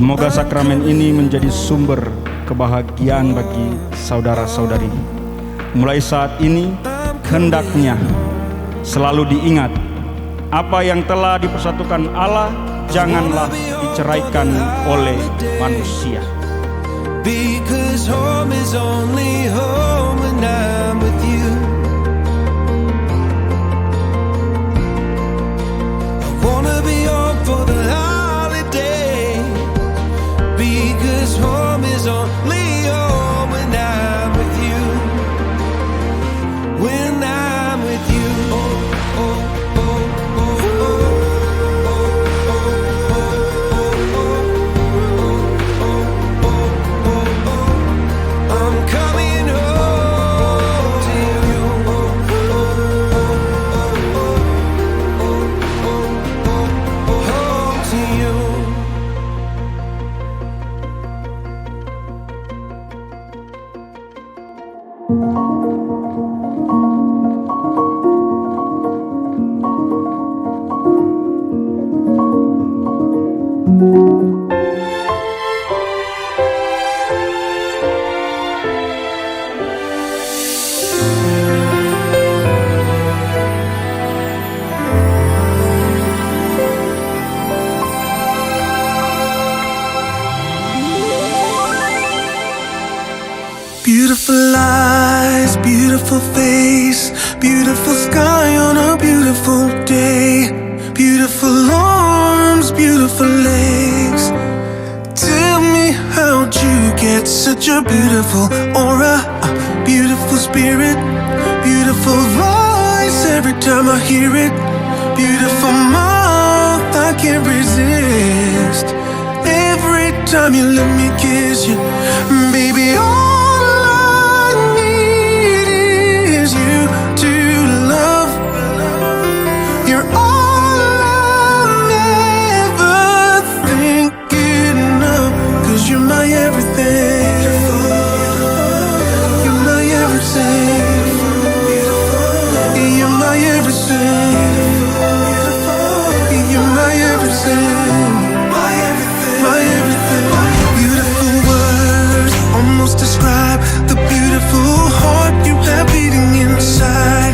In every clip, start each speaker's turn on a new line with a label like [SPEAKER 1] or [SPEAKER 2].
[SPEAKER 1] Semoga sakramen ini menjadi sumber kebahagiaan bagi saudara-saudari. Mulai saat ini, hendaknya selalu diingat, apa yang telah dipersatukan Allah janganlah diceraikan oleh manusia.
[SPEAKER 2] Because home is only home when I'm with you. I wanna be home for the holiday. Because home is only home when I'm with you. When I'm with you. Oh, oh, oh, oh, oh.
[SPEAKER 3] Beautiful eyes, beautiful face, beautiful sky on a beautiful day, beautiful arms, beautiful legs. Tell me, how'd you get such a beautiful aura, a beautiful spirit, beautiful voice every time I hear it, beautiful mouth, I can't resist. Every time you let me kiss you, baby, describe the beautiful heart you have beating inside.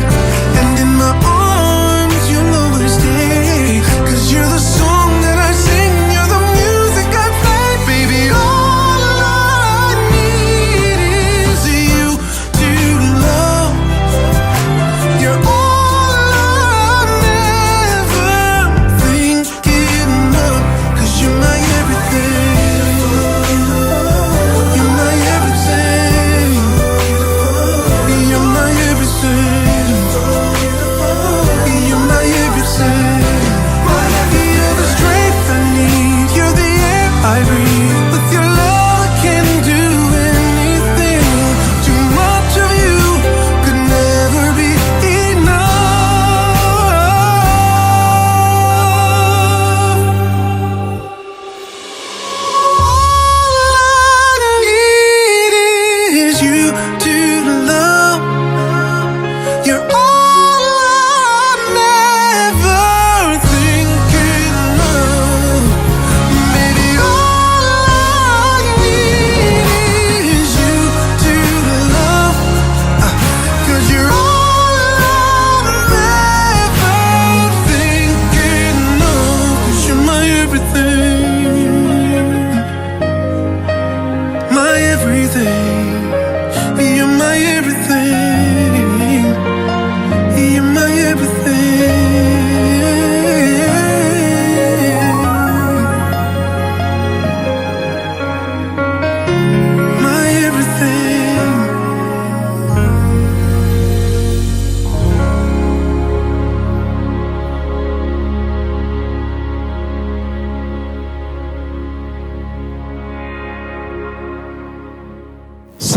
[SPEAKER 3] And in my arms you'll always stay, 'cause you're the song that I sing, you're the music I play. Baby, all I need is you to love. You're all I'm ever thinking of, 'cause you're my everything.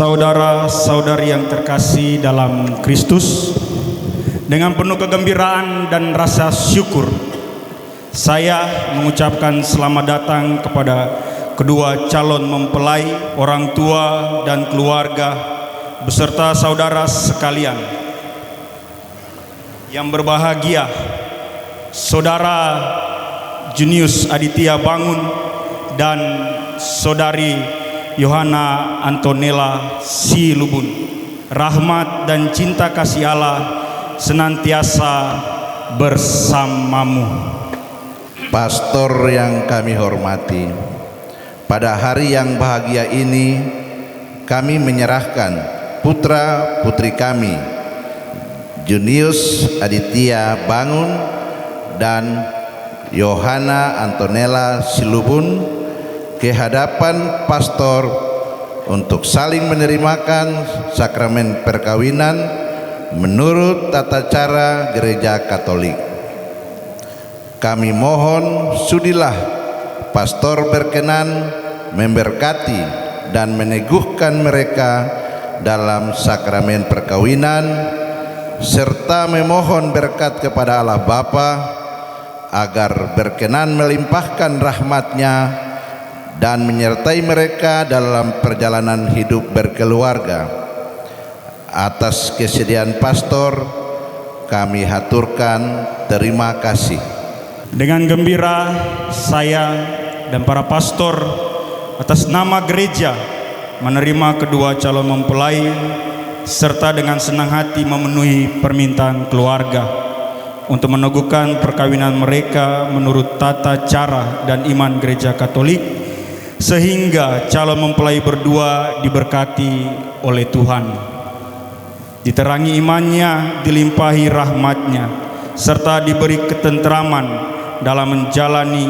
[SPEAKER 1] Saudara-saudari yang terkasih dalam Kristus, dengan penuh kegembiraan dan rasa syukur, saya mengucapkan selamat datang kepada kedua calon mempelai, orang tua dan keluarga, beserta saudara sekalian. Yang berbahagia, Saudara Junius Aditya Bangun dan Saudari Yohana Antonella Silubun. Rahmat dan cinta kasih Allah senantiasa bersamamu.
[SPEAKER 4] Pastor yang kami hormati, pada hari yang bahagia ini kami menyerahkan putra-putri kami, Junius Aditya Bangun dan Yohana Antonella Silubun ke hadapan pastor untuk saling menerimakan sakramen perkawinan menurut tata cara Gereja Katolik. Kami mohon sudilah pastor berkenan memberkati dan meneguhkan mereka dalam sakramen perkawinan, serta memohon berkat kepada Allah Bapa agar berkenan melimpahkan rahmat-Nya dan menyertai mereka dalam perjalanan hidup berkeluarga. Atas kesediaan pastor kami haturkan terima kasih.
[SPEAKER 1] Dengan gembira saya dan para pastor atas nama gereja menerima kedua calon mempelai serta dengan senang hati memenuhi permintaan keluarga untuk meneguhkan perkawinan mereka menurut tata cara dan iman Gereja Katolik, sehingga calon mempelai berdua diberkati oleh Tuhan, diterangi imannya, dilimpahi rahmatnya, serta diberi ketentraman dalam menjalani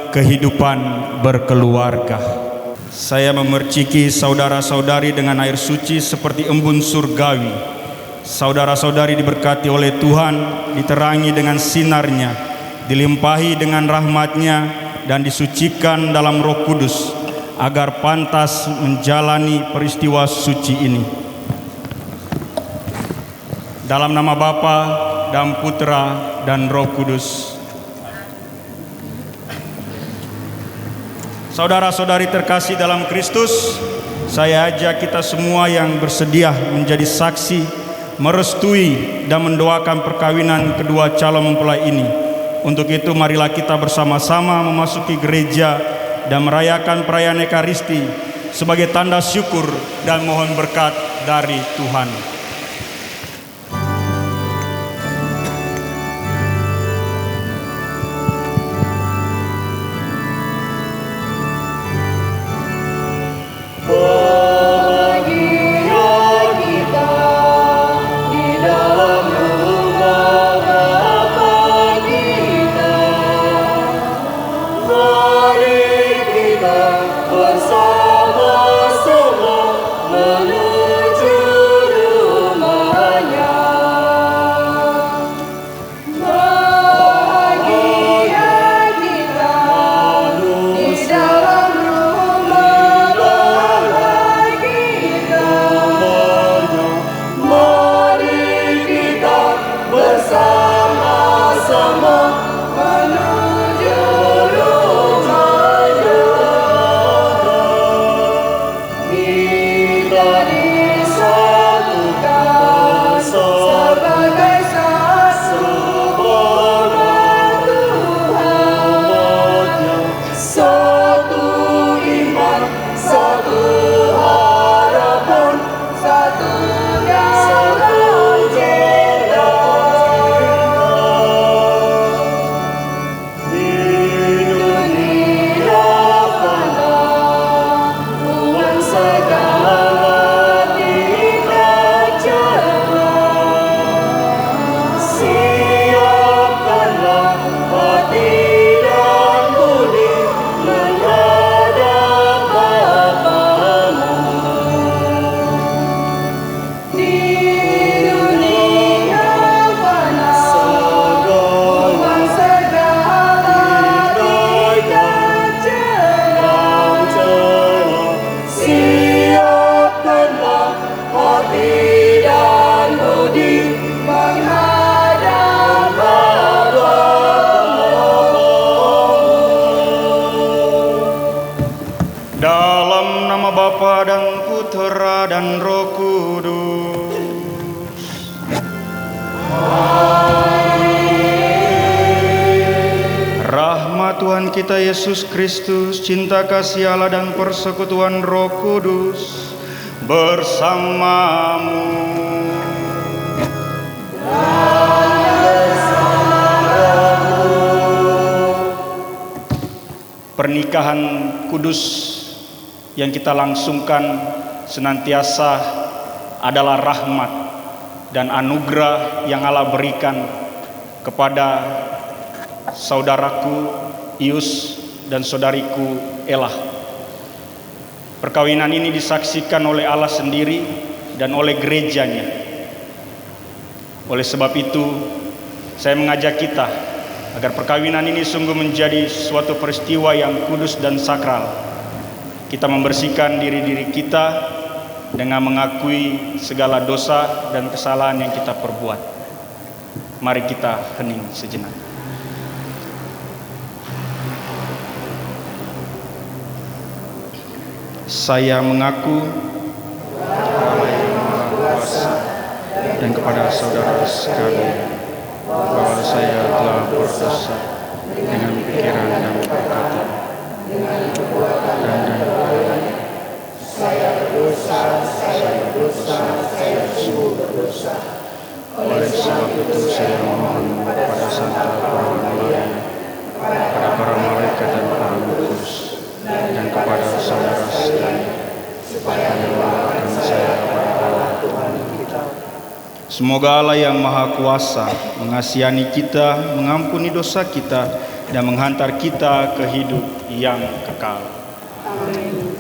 [SPEAKER 1] kehidupan berkeluarga. Saya memerciki saudara-saudari dengan air suci seperti embun surgawi. Saudara-saudari diberkati oleh Tuhan, diterangi dengan sinarnya, dilimpahi dengan rahmatnya, dan disucikan dalam Roh Kudus agar pantas menjalani peristiwa suci ini. Dalam nama Bapa dan Putra dan Roh Kudus. Saudara-saudari terkasih dalam Kristus, saya ajak kita semua yang bersedia menjadi saksi, merestui dan mendoakan perkawinan kedua calon mempelai ini. Untuk itu marilah kita bersama-sama memasuki gereja dan merayakan perayaan Ekaristi sebagai tanda syukur dan mohon berkat dari Tuhan. Tuhan kita Yesus Kristus, cinta kasih Allah dan persekutuan Roh Kudus bersamamu. Pernikahan kudus yang kita langsungkan senantiasa adalah rahmat dan anugerah yang Allah berikan kepada saudaraku Ius dan saudariku Ella. Perkawinan ini disaksikan oleh Allah sendiri dan oleh gerejanya. Oleh sebab itu, saya mengajak kita agar perkawinan ini sungguh menjadi suatu peristiwa yang kudus dan sakral. Kita membersihkan diri-diri kita dengan mengakui segala dosa dan kesalahan yang kita perbuat. Mari kita hening sejenak. Saya mengaku kepada Allah yang Maha Kuasa dan kepada saudara sekalian bahwa saya telah berdosa dengan pikiran dan perkataan dan saya berdosa, saya sungguh berdosa. Oleh sebab itu saya mohon kepada Santa Para Maria, kepada para malaikat dan para kudus, dan kepada saudara sekalian, supaya mendoakan saya kepada Allah Tuhan kita. Semoga Allah yang Maha Kuasa mengasihani kita, mengampuni dosa kita, dan menghantar kita ke hidup yang kekal. Amin.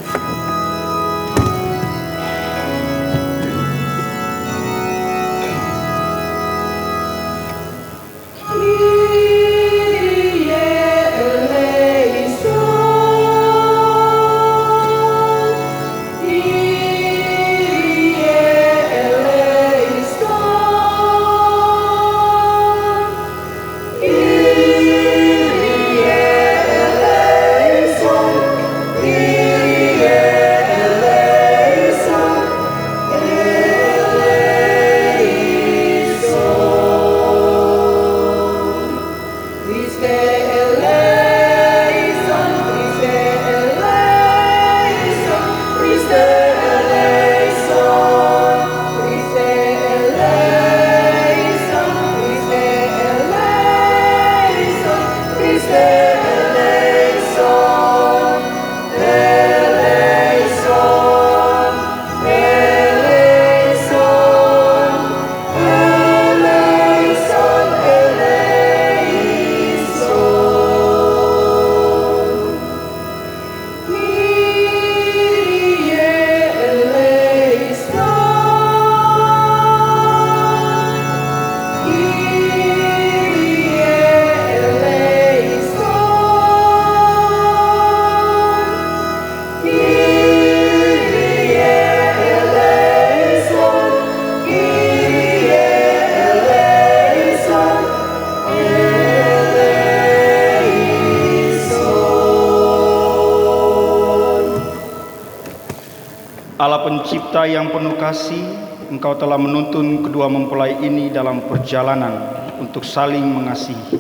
[SPEAKER 1] Allah pencipta yang penuh kasih, Engkau telah menuntun kedua mempelai ini dalam perjalanan untuk saling mengasihi.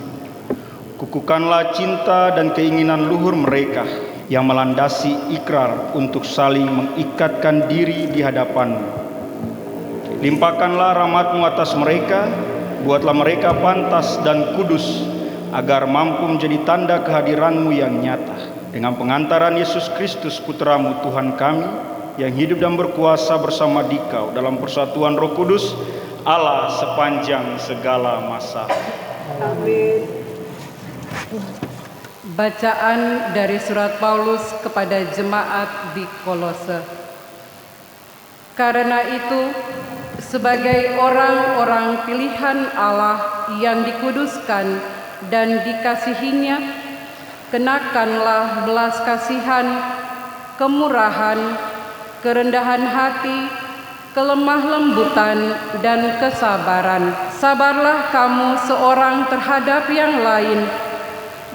[SPEAKER 1] Kukuhkanlah cinta dan keinginan luhur mereka yang melandasi ikrar untuk saling mengikatkan diri di hadapan-Mu. Limpahkanlah rahmat-Mu atas mereka, buatlah mereka pantas dan kudus, agar mampu menjadi tanda kehadiran-Mu yang nyata. Dengan pengantaran Yesus Kristus Putra-Mu Tuhan kami, yang hidup dan berkuasa bersama Dikau dalam persatuan Roh Kudus, Allah sepanjang segala masa.
[SPEAKER 5] Amin. Bacaan dari surat Paulus kepada jemaat di Kolose. Karena itu, sebagai orang-orang pilihan Allah yang dikuduskan dan dikasihinya, kenakanlah belas kasihan, kemurahan, kerendahan hati, kelemah lembutan, dan kesabaran. Sabarlah kamu seorang terhadap yang lain,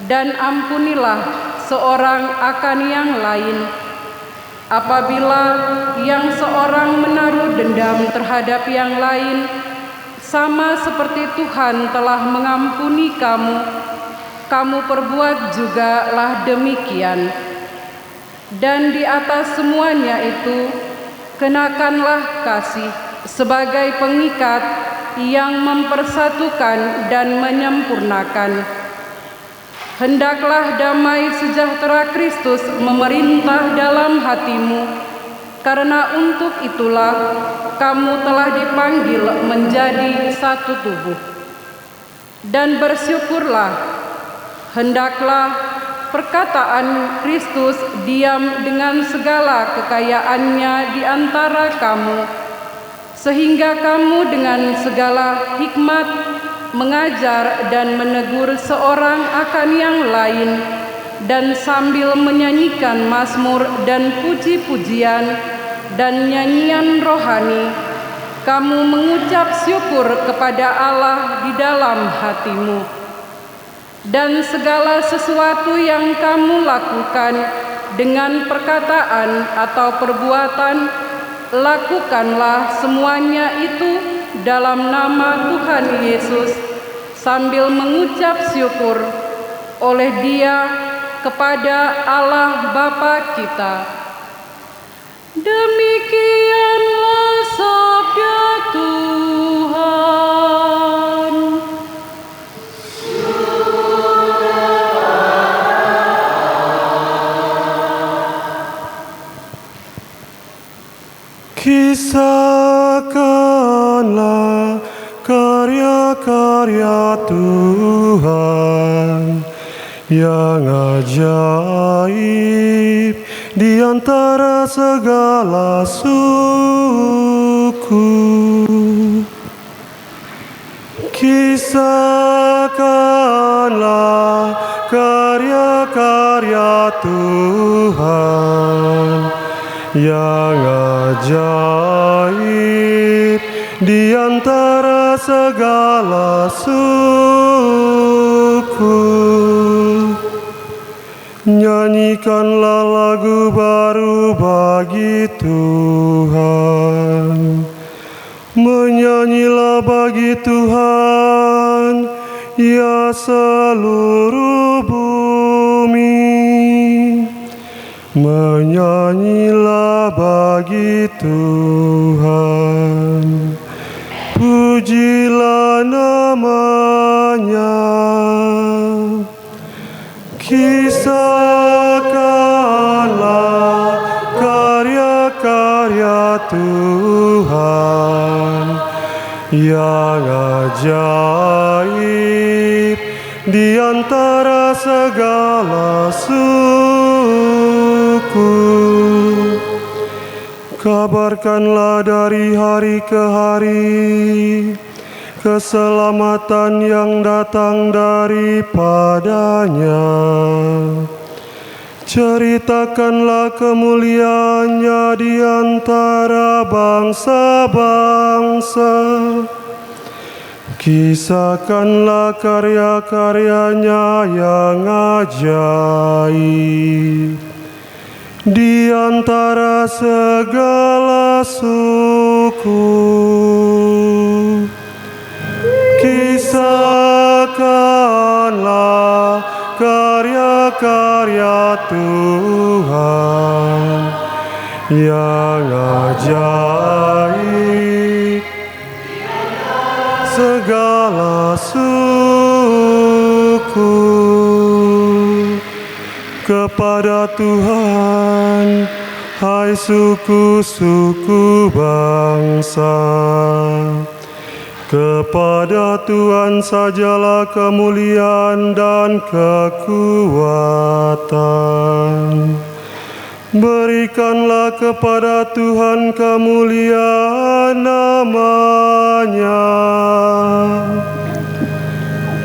[SPEAKER 5] dan ampunilah seorang akan yang lain. Apabila yang seorang menaruh dendam terhadap yang lain, sama seperti Tuhan telah mengampuni kamu, kamu perbuat jugalah demikian. Dan di atas semuanya itu, kenakanlah kasih sebagai pengikat yang mempersatukan dan menyempurnakan. Hendaklah damai sejahtera Kristus memerintah dalam hatimu, karena untuk itulah kamu telah dipanggil menjadi satu tubuh. Dan bersyukurlah, hendaklah perkataan Kristus diam dengan segala kekayaannya di antara kamu, sehingga kamu dengan segala hikmat mengajar dan menegur seorang akan yang lain, dan sambil menyanyikan mazmur dan puji-pujian dan nyanyian rohani, kamu mengucap syukur kepada Allah di dalam hatimu. Dan segala sesuatu yang kamu lakukan dengan perkataan atau perbuatan, lakukanlah semuanya itu dalam nama Tuhan Yesus, sambil mengucap syukur oleh Dia kepada Allah Bapa kita. Demikianlah sabda Tuhan.
[SPEAKER 6] Kisahkanlah karya-karya Tuhan yang ajaib di antara segala suku. Kisahkanlah karya-karya Tuhan yang ajaib di antara segala suku. Nyanyikanlah lagu baru bagi Tuhan, menyanyilah bagi Tuhan, ya seluruh bumi. Menyanyilah bagi Tuhan, pujilah namanya. Kisahkanlah karya-karya Tuhan yang ajaib di antara segala suku. Kabarkanlah dari hari ke hari keselamatan yang datang daripadanya. Ceritakanlah kemuliaannya di antara bangsa-bangsa. Kisahkanlah karya-karyanya yang ajaib di antara segala suku. Kisahkanlah karya-karya Tuhan yang ajaib segala suku. Kepada Tuhan, hai suku-suku bangsa, kepada Tuhan sajalah kemuliaan dan kekuatan. Berikanlah kepada Tuhan kemuliaan namanya.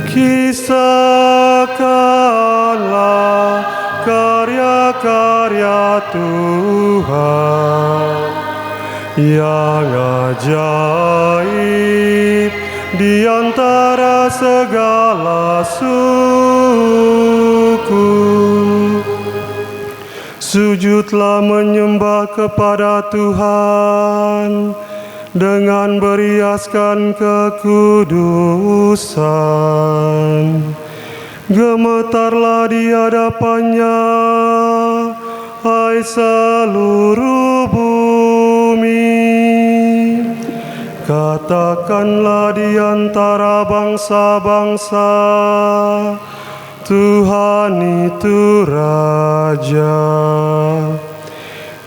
[SPEAKER 6] Kisahkanlah karya-karya Tuhan yang ajaib di antara segala suku. Sujudlah menyembah kepada Tuhan dengan beriaskan kekudusan. Gemetarlah di hadapannya, hai seluruh bumi. Katakanlah di antara bangsa-bangsa, Tuhan itu Raja.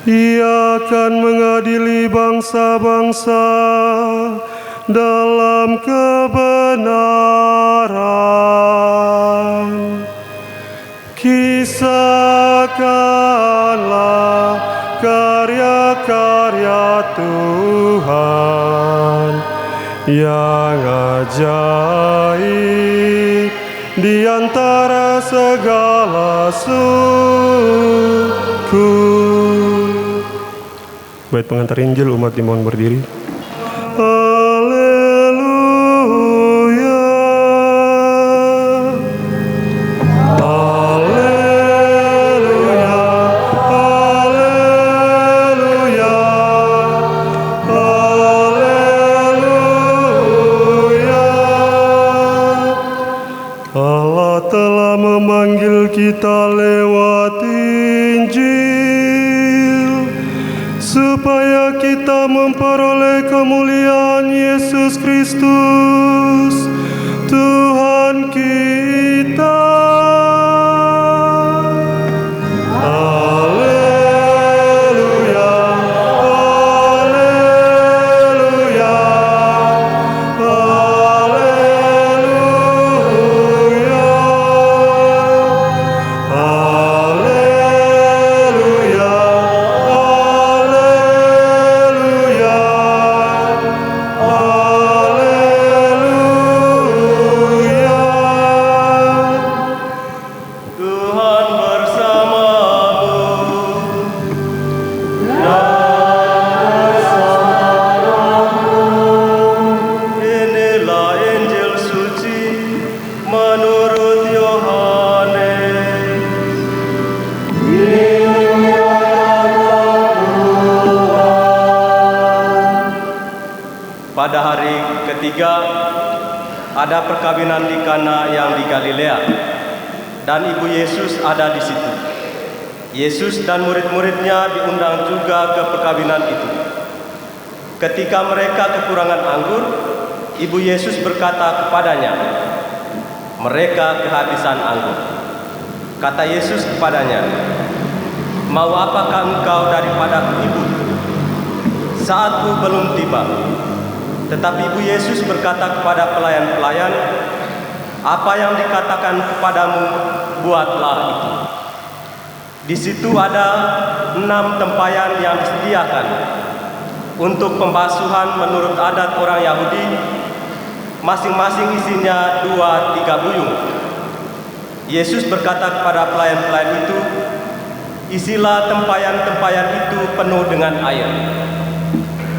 [SPEAKER 6] Ia akan mengadili bangsa-bangsa dalam kebenaran. Kisahkanlah karya-karya Tuhan yang ajaib di antara segala suku. Bait pengantar Injil, umat dimohon berdiri. Haleluya, haleluya, haleluya, haleluya. Allah telah memanggil kita lewat Injil supaya kita memperoleh kemuliaan Yesus Kristus, Tuhan kita. Haleluya, haleluya, haleluya, haleluya, haleluya, haleluya. Tuhan bersamamu. Inilah Injil suci menurut Yohanes.
[SPEAKER 7] Pada hari ketiga ada perkawinan di Kana yang di Galilea, dan ibu Yesus ada di situ. Yesus dan murid-muridnya diundang juga ke perkawinan itu. Ketika mereka kekurangan anggur, ibu Yesus berkata kepadanya, "Mereka kehabisan anggur." Kata Yesus kepadanya, "Mau apakah engkau daripadaku, ibu? Saatku belum tiba." Tetapi ibu Yesus berkata kepada pelayan-pelayan, "Apa yang dikatakan kepadamu, buatlah itu." Di situ ada 6 tempayan yang disediakan untuk pembasuhan menurut adat orang Yahudi, masing-masing isinya 2-3 buyung. Yesus berkata kepada pelayan-pelayan itu, "Isilah tempayan-tempayan itu penuh dengan air."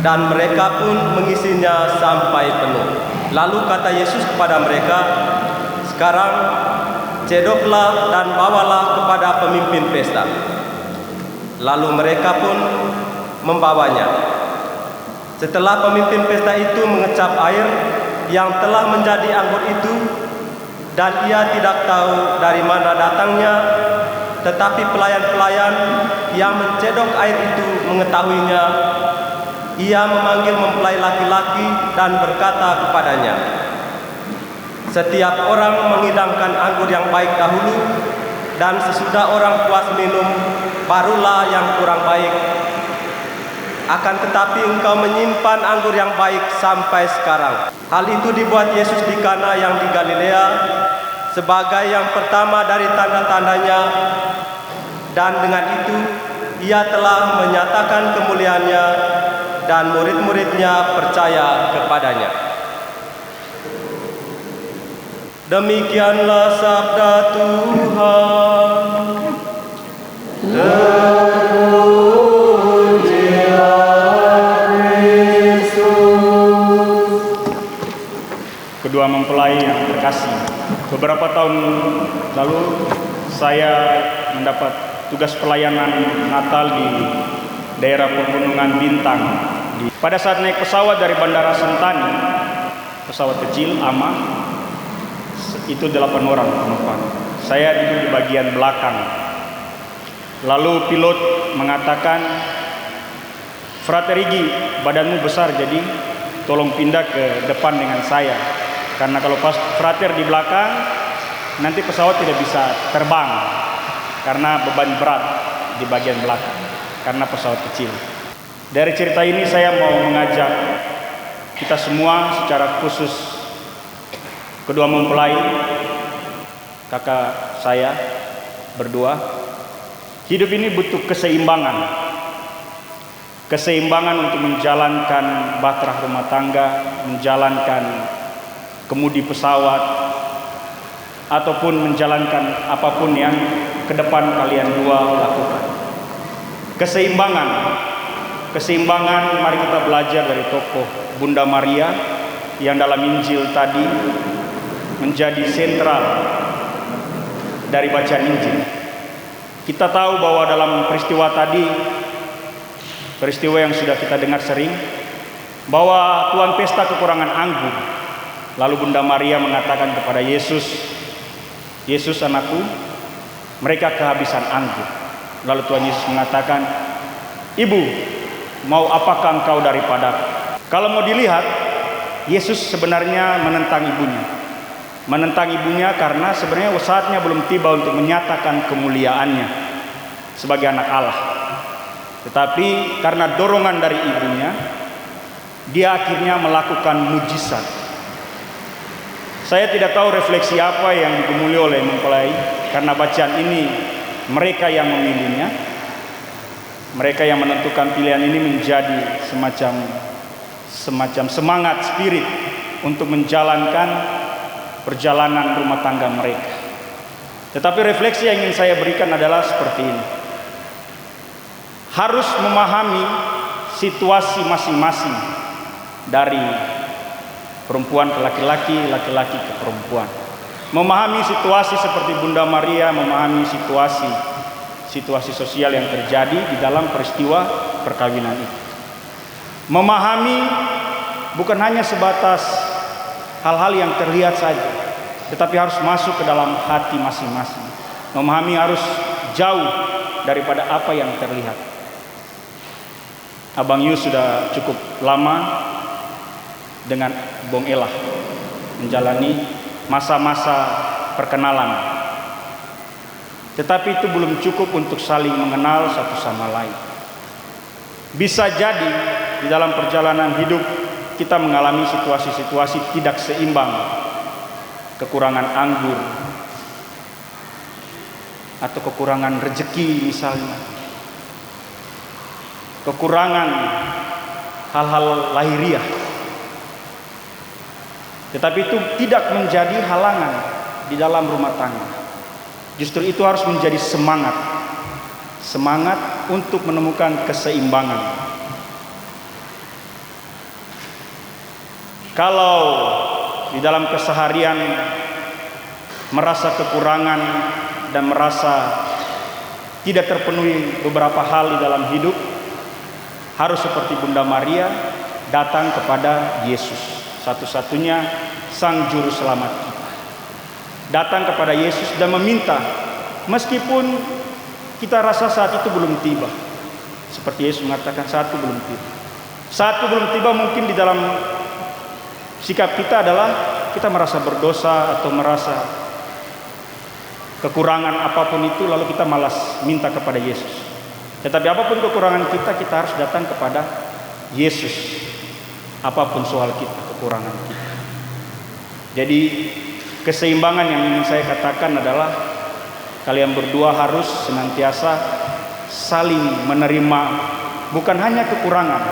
[SPEAKER 7] Dan mereka pun mengisinya sampai penuh. Lalu kata Yesus kepada mereka, "Sekarang cedoklah dan bawalah kepada pemimpin pesta." Lalu mereka pun membawanya. Setelah pemimpin pesta itu mengecap air yang telah menjadi anggur itu, dan ia tidak tahu dari mana datangnya, tetapi pelayan-pelayan yang mencedok air itu mengetahuinya, ia memanggil mempelai laki-laki dan berkata kepadanya, "Setiap orang mengidangkan anggur yang baik dahulu, dan sesudah orang puas minum, barulah yang kurang baik. Akan tetapi engkau menyimpan anggur yang baik sampai sekarang." Hal itu dibuat Yesus di Kana yang di Galilea sebagai yang pertama dari tanda-tandanya, dan dengan itu ia telah menyatakan kemuliaannya, dan murid-muridnya percaya kepadanya. Demikianlah sabda Tuhan.
[SPEAKER 1] Kedua mempelai yang terkasih, beberapa tahun lalu saya mendapat tugas pelayanan Natal di daerah Pegunungan Bintang. Pada saat naik pesawat dari Bandara Sentani, pesawat kecil AMA, Itu 8 orang penumpang. Saya duduk di bagian belakang. Lalu pilot mengatakan, "Frater Rigi, badanmu besar, jadi tolong pindah ke depan dengan saya. Karena kalau pas Frater di belakang, nanti pesawat tidak bisa terbang karena beban berat di bagian belakang, karena pesawat kecil." Dari cerita ini saya mau mengajak kita semua secara khusus, kedua mempelai, kakak saya berdua, hidup ini butuh keseimbangan. Keseimbangan untuk menjalankan bahtera rumah tangga, menjalankan kemudi pesawat, ataupun menjalankan apapun yang ke depan kalian dua lakukan. Keseimbangan mari kita belajar dari tokoh Bunda Maria yang dalam Injil tadi menjadi sentral dari bacaan Injil. Kita tahu bahwa dalam peristiwa tadi, peristiwa yang sudah kita dengar sering, bahwa tuan pesta kekurangan anggur. Lalu Bunda Maria mengatakan kepada Yesus, "Yesus anakku, mereka kehabisan anggur." Lalu Tuhan Yesus mengatakan, "Ibu, mau apakah engkau daripadaku?" Kalau mau dilihat, Yesus sebenarnya menentang ibunya. Menentang ibunya karena sebenarnya saatnya belum tiba untuk menyatakan kemuliaannya sebagai anak Allah. Tetapi karena dorongan dari ibunya, dia akhirnya melakukan mujizat. Saya tidak tahu refleksi apa yang digumuli oleh mempelai, karena bacaan ini mereka yang memilihnya, mereka yang menentukan pilihan ini menjadi semacam semangat spirit untuk menjalankan perjalanan rumah tangga mereka. Tetapi refleksi yang ingin saya berikan adalah seperti ini. Harus memahami situasi masing-masing, dari perempuan ke laki-laki, laki-laki ke perempuan. Memahami situasi seperti Bunda Maria, memahami situasi sosial yang terjadi di dalam peristiwa perkawinan itu. Memahami bukan hanya sebatas hal-hal yang terlihat saja, tetapi harus masuk ke dalam hati masing-masing. Memahami harus jauh daripada apa yang terlihat. Abang Yus sudah cukup lama dengan Bong Ella menjalani masa-masa perkenalan, tetapi itu belum cukup untuk saling mengenal satu sama lain. Bisa jadi di dalam perjalanan hidup kita mengalami situasi-situasi tidak seimbang, kekurangan anggur atau kekurangan rezeki misalnya, kekurangan hal-hal lahiriah. Tetapi itu tidak menjadi halangan di dalam rumah tangga. Justru itu harus menjadi semangat untuk menemukan keseimbangan. Kalau di dalam keseharian merasa kekurangan dan merasa tidak terpenuhi beberapa hal di dalam hidup, harus seperti Bunda Maria datang kepada Yesus, satu-satunya Sang Juru Selamat kita. Datang kepada Yesus dan meminta, meskipun kita rasa saat itu belum tiba. Seperti Yesus mengatakan, saat itu belum tiba. Saat itu belum tiba mungkin di dalam sikap kita adalah kita merasa berdosa atau merasa kekurangan apapun itu, lalu kita malas minta kepada Yesus. Tetapi apapun kekurangan kita harus datang kepada Yesus. Apapun soal kita, kekurangan kita. Jadi keseimbangan yang ingin saya katakan adalah kalian berdua harus senantiasa saling menerima bukan hanya kekurangan,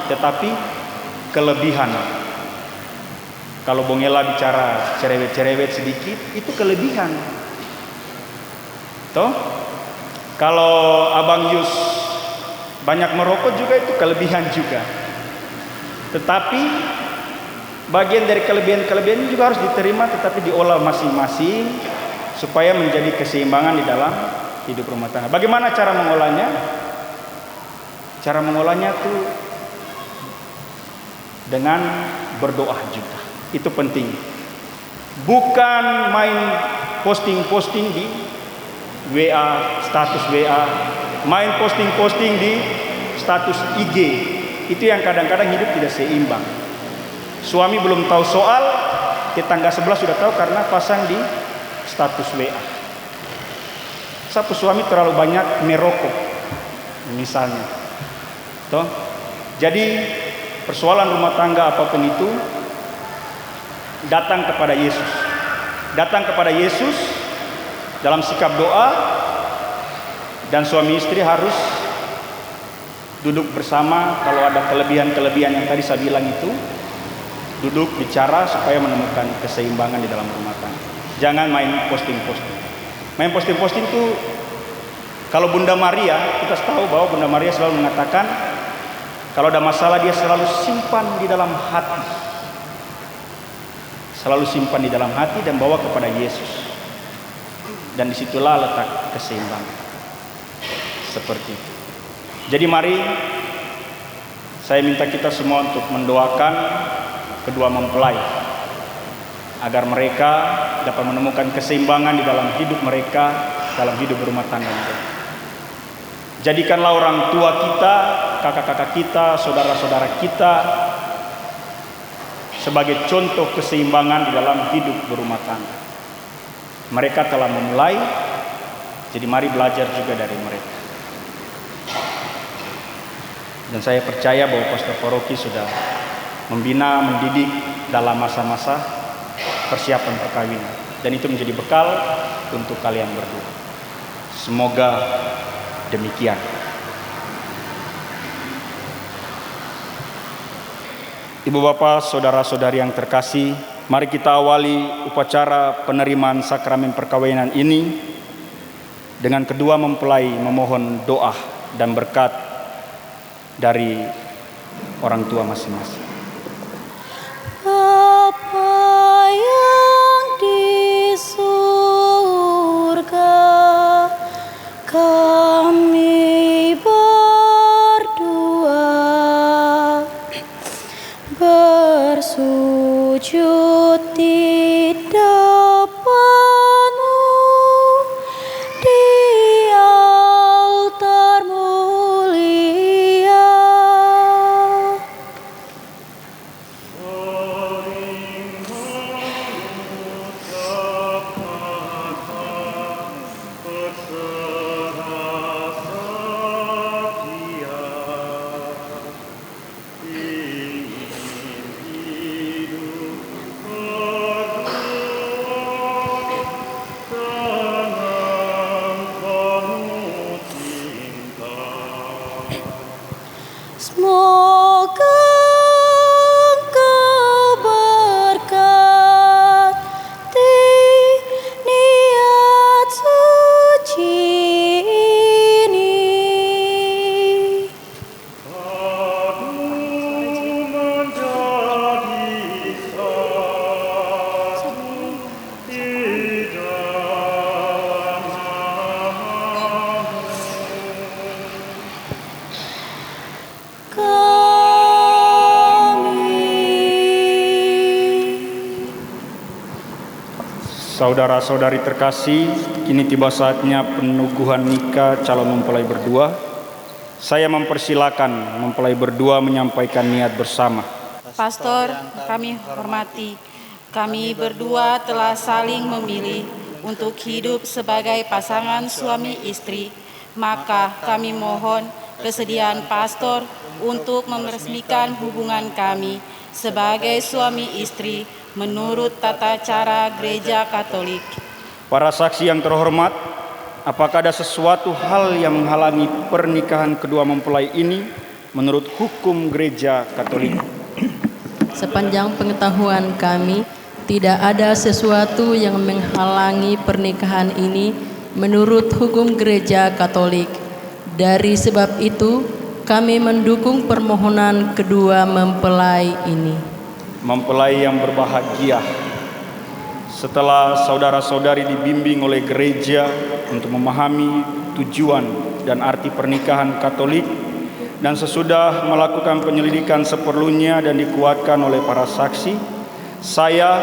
[SPEAKER 1] tetapi kelebihan. Kalau Bong Ella bicara cerewet-cerewet sedikit, itu kelebihan. Toh? Kalau Abang Yus banyak merokok juga, itu kelebihan juga. Tetapi bagian dari kelebihan-kelebihan juga harus diterima, tetapi diolah masing-masing supaya menjadi keseimbangan di dalam hidup rumah tangga. Bagaimana cara mengolahnya? Cara mengolahnya itu dengan berdoa juga. Itu penting. bukan main posting-posting di WA, status WA, main posting-posting di status IG. Itu yang kadang-kadang hidup tidak seimbang. Suami belum tahu soal, tetangga sebelah sudah tahu karena pasang di status WA. Satu suami terlalu banyak merokok misalnya. Toh? Jadi persoalan rumah tangga apapun itu datang kepada Yesus. Datang kepada Yesus dalam sikap doa, dan suami istri harus duduk bersama. Kalau ada kelebihan-kelebihan yang tadi saya bilang itu, duduk bicara supaya menemukan keseimbangan di dalam rumah tangga. Jangan main posting-posting. Main posting-posting itu, kalau Bunda Maria, kita tahu bahwa Bunda Maria selalu mengatakan kalau ada masalah dia selalu simpan di dalam hati. Selalu simpan di dalam hati dan bawa kepada Yesus. Dan disitulah letak keseimbangan. Seperti itu. Jadi mari saya minta kita semua untuk mendoakan kedua mempelai agar mereka dapat menemukan keseimbangan di dalam hidup mereka, dalam hidup berumah tangga mereka. Jadikanlah orang tua kita, kakak-kakak kita, saudara-saudara kita sebagai contoh keseimbangan di dalam hidup berumah tangga. Mereka telah memulai, jadi mari belajar juga dari mereka. Dan saya percaya bahwa Pastor Paroki sudah membina, mendidik dalam masa-masa persiapan perkawinan. Dan itu menjadi bekal untuk kalian berdua. Semoga demikian. Ibu bapak, saudara-saudari yang terkasih, mari kita awali upacara penerimaan sakramen perkawinan ini dengan kedua mempelai memohon doa dan berkat dari orang tua masing-masing.
[SPEAKER 8] Bapa yang di surga, kami berdua bersujud di depan-Mu di altar mulia. Semoga Engkau berkati niat suci ini.
[SPEAKER 1] Saudara-saudari terkasih, kini tiba saatnya penuguhan nikah calon mempelai berdua. Saya mempersilakan mempelai berdua menyampaikan niat bersama.
[SPEAKER 9] Pastor, kami hormati, kami berdua telah saling memilih untuk hidup sebagai pasangan suami istri. Maka kami mohon kesediaan pastor untuk meresmikan hubungan kami sebagai suami istri menurut tata cara Gereja Katolik.
[SPEAKER 1] Para saksi yang terhormat, apakah ada sesuatu hal yang menghalangi pernikahan kedua mempelai ini menurut hukum Gereja Katolik?
[SPEAKER 10] Sepanjang pengetahuan kami, tidak ada sesuatu yang menghalangi pernikahan ini menurut hukum Gereja Katolik. Dari sebab itu, kami mendukung permohonan kedua mempelai ini.
[SPEAKER 1] Mempelai yang berbahagia, setelah saudara-saudari dibimbing oleh gereja untuk memahami tujuan dan arti pernikahan Katolik, dan sesudah melakukan penyelidikan seperlunya dan dikuatkan oleh para saksi, saya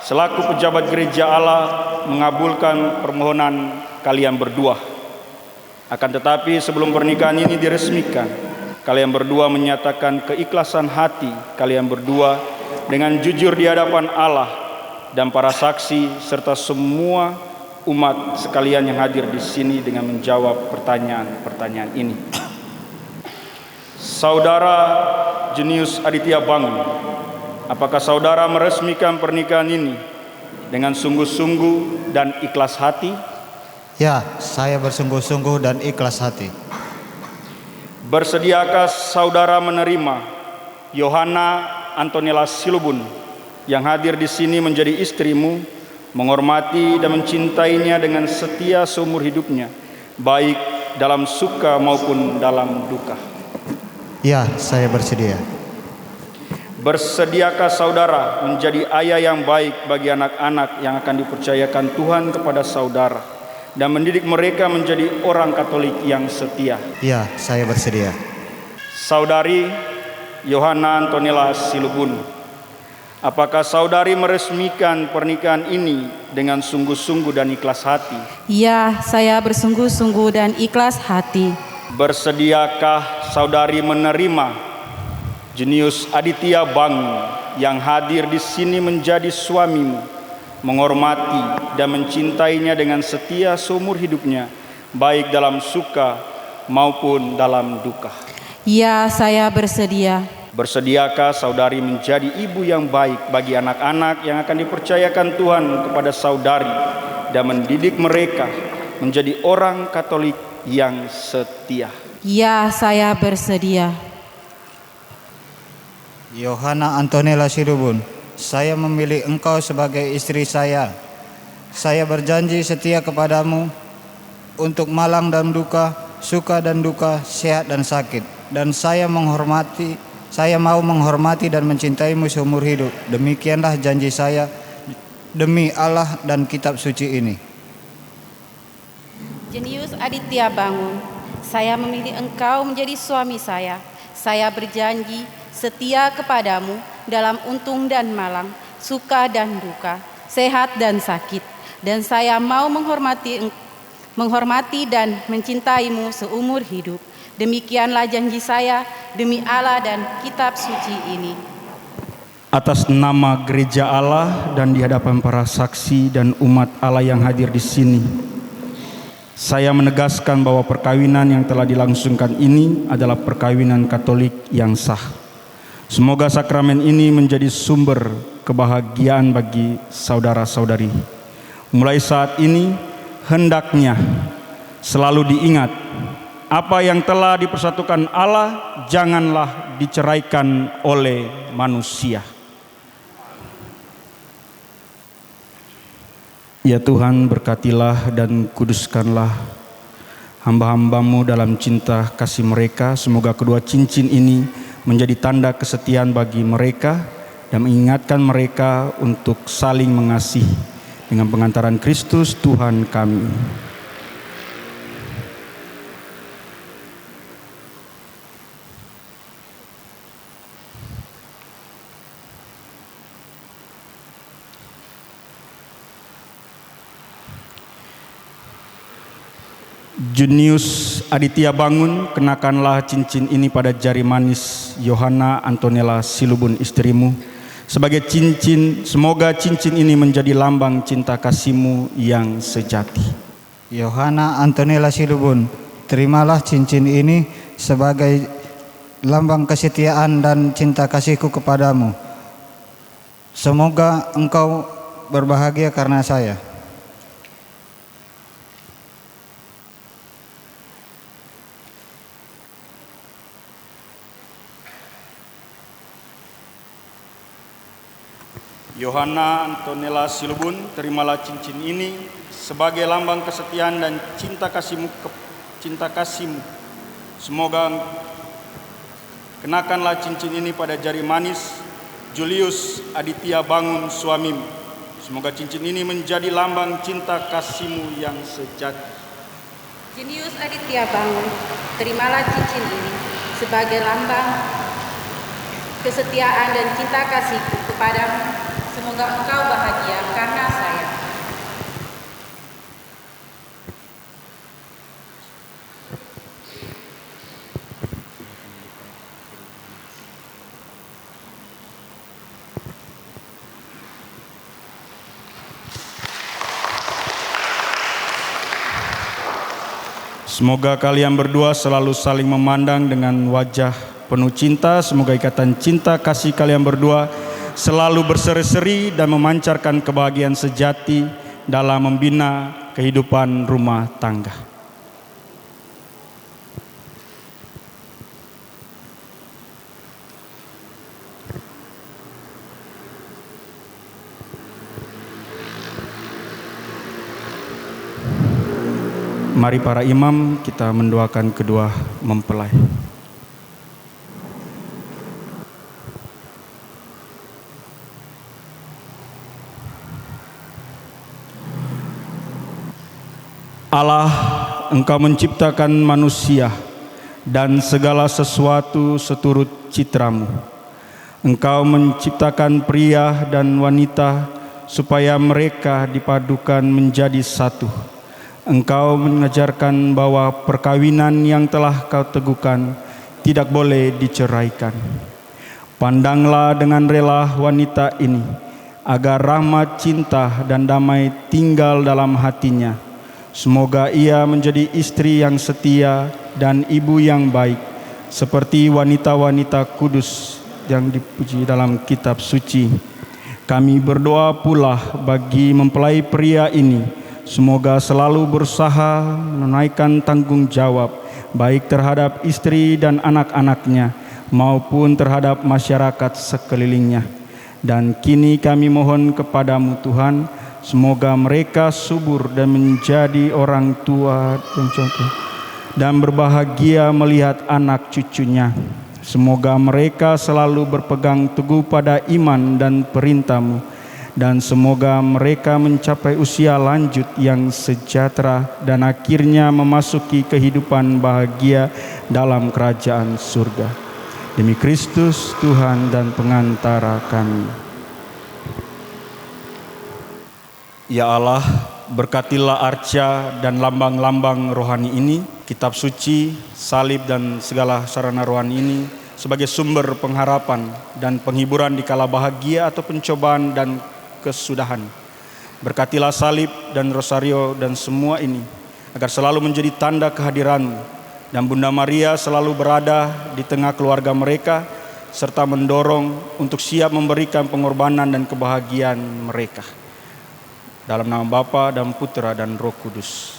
[SPEAKER 1] selaku pejabat gereja Allah mengabulkan permohonan kalian berdua. Akan tetapi sebelum pernikahan ini diresmikan, kalian berdua menyatakan keikhlasan hati kalian berdua dengan jujur di hadapan Allah dan para saksi serta semua umat sekalian yang hadir di sini dengan menjawab pertanyaan-pertanyaan ini. Saudara Junius Aditya Bangun, apakah saudara meresmikan pernikahan ini dengan sungguh-sungguh dan ikhlas hati?
[SPEAKER 11] Ya, saya bersungguh-sungguh dan ikhlas hati.
[SPEAKER 1] Bersediakah saudara menerima Yohana Antonella Silubun yang hadir di sini menjadi istrimu, menghormati dan mencintainya dengan setia seumur hidupnya, baik dalam suka maupun dalam duka?
[SPEAKER 11] Ya, saya bersedia.
[SPEAKER 1] Bersediakah saudara menjadi ayah yang baik bagi anak-anak yang akan dipercayakan Tuhan kepada saudara dan mendidik mereka menjadi orang Katolik yang setia?
[SPEAKER 11] Ya, saya bersedia.
[SPEAKER 1] Saudari Yohana Antonella Silubun, apakah saudari meresmikan pernikahan ini dengan sungguh-sungguh dan ikhlas hati?
[SPEAKER 9] Ya, saya bersungguh-sungguh dan ikhlas hati.
[SPEAKER 1] Bersediakah saudari menerima Junius Aditya Bangun yang hadir di sini menjadi suamimu, menghormati dan mencintainya dengan setia seumur hidupnya, baik dalam suka maupun dalam duka?
[SPEAKER 9] Ya, saya bersedia.
[SPEAKER 1] Bersediakah saudari menjadi ibu yang baik bagi anak-anak yang akan dipercayakan Tuhan kepada saudari dan mendidik mereka menjadi orang Katolik yang setia?
[SPEAKER 9] Ya, saya bersedia.
[SPEAKER 11] Yohana Antonella Silubun, saya memilih engkau sebagai istri saya. Saya berjanji setia kepadamu untuk malang dan duka, suka dan duka, sehat dan sakit. Dan saya mau menghormati dan mencintaimu seumur hidup. Demikianlah janji saya demi Allah dan kitab suci ini.
[SPEAKER 9] Junius Aditya Bangun, saya memilih engkau menjadi suami saya. Saya berjanji setia kepadamu dalam untung dan malang, suka dan duka, sehat dan sakit. Dan saya mau menghormati dan mencintaimu seumur hidup. Demikianlah janji saya demi Allah dan kitab suci ini.
[SPEAKER 1] Atas nama gereja Allah dan di hadapan para saksi dan umat Allah yang hadir di sini, saya menegaskan bahwa perkawinan yang telah dilangsungkan ini adalah perkawinan Katolik yang sah. Semoga sakramen ini menjadi sumber kebahagiaan bagi saudara-saudari. Mulai saat ini hendaknya selalu diingat, apa yang telah dipersatukan Allah janganlah diceraikan oleh manusia. Ya Tuhan, berkatilah dan kuduskanlah hamba-hambamu dalam cinta kasih mereka. Semoga kedua cincin ini menjadi tanda kesetiaan bagi mereka dan mengingatkan mereka untuk saling mengasihi dengan pengantaran Kristus Tuhan kami. Junius Aditya Bangun, kenakanlah cincin ini pada jari manis Yohana Antonella Silubun istrimu sebagai cincin. Semoga cincin ini menjadi lambang cinta kasihmu yang sejati.
[SPEAKER 11] Yohana Antonella Silubun, terimalah cincin ini sebagai lambang kesetiaan dan cinta kasihku kepadamu. Semoga engkau berbahagia karena saya.
[SPEAKER 1] Yohana Antonella Silubun, terimalah cincin ini sebagai lambang kesetiaan dan cinta kasihmu. Semoga kenakanlah cincin ini pada jari manis Julius Aditya Bangun suamimu. Semoga cincin ini menjadi lambang cinta kasihmu yang sejati.
[SPEAKER 9] Junius Aditya Bangun, terimalah cincin ini sebagai lambang kesetiaan dan cinta kasihku kepadamu. Semoga engkau bahagia
[SPEAKER 1] Semoga kalian berdua selalu saling memandang dengan wajah penuh cinta. Semoga ikatan cinta kasih kalian berdua selalu berseri-seri dan memancarkan kebahagiaan sejati dalam membina kehidupan rumah tangga. Mari para imam kita mendoakan kedua mempelai. Allah, Engkau menciptakan manusia dan segala sesuatu seturut citramu. Engkau menciptakan pria dan wanita supaya mereka dipadukan menjadi satu. Engkau mengajarkan bahwa perkawinan yang telah Kau teguhkan tidak boleh diceraikan. Pandanglah dengan rela wanita ini, agar rahmat, cinta, dan damai tinggal dalam hatinya. Semoga ia menjadi istri yang setia dan ibu yang baik, seperti wanita-wanita kudus yang dipuji dalam kitab suci. Kami berdoa pula bagi mempelai pria ini, semoga selalu berusaha menunaikan tanggung jawab baik terhadap istri dan anak-anaknya maupun terhadap masyarakat sekelilingnya. Dan kini kami mohon kepadamu Tuhan, semoga mereka subur dan menjadi orang tua dan berbahagia melihat anak cucunya. Semoga mereka selalu berpegang teguh pada iman dan perintah-Mu. Dan semoga mereka mencapai usia lanjut yang sejahtera dan akhirnya memasuki kehidupan bahagia dalam kerajaan surga. Demi Kristus Tuhan dan pengantara kami. Ya Allah, berkatilah arca dan lambang-lambang rohani ini, kitab suci, salib dan segala sarana rohani ini sebagai sumber pengharapan dan penghiburan di kala bahagia atau pencobaan dan kesudahan. Berkatilah salib dan rosario dan semua ini agar selalu menjadi tanda kehadiran-Mu, dan Bunda Maria selalu berada di tengah keluarga mereka serta mendorong untuk siap memberikan pengorbanan dan kebahagiaan mereka. Dalam nama Bapa dan Putra dan Roh Kudus.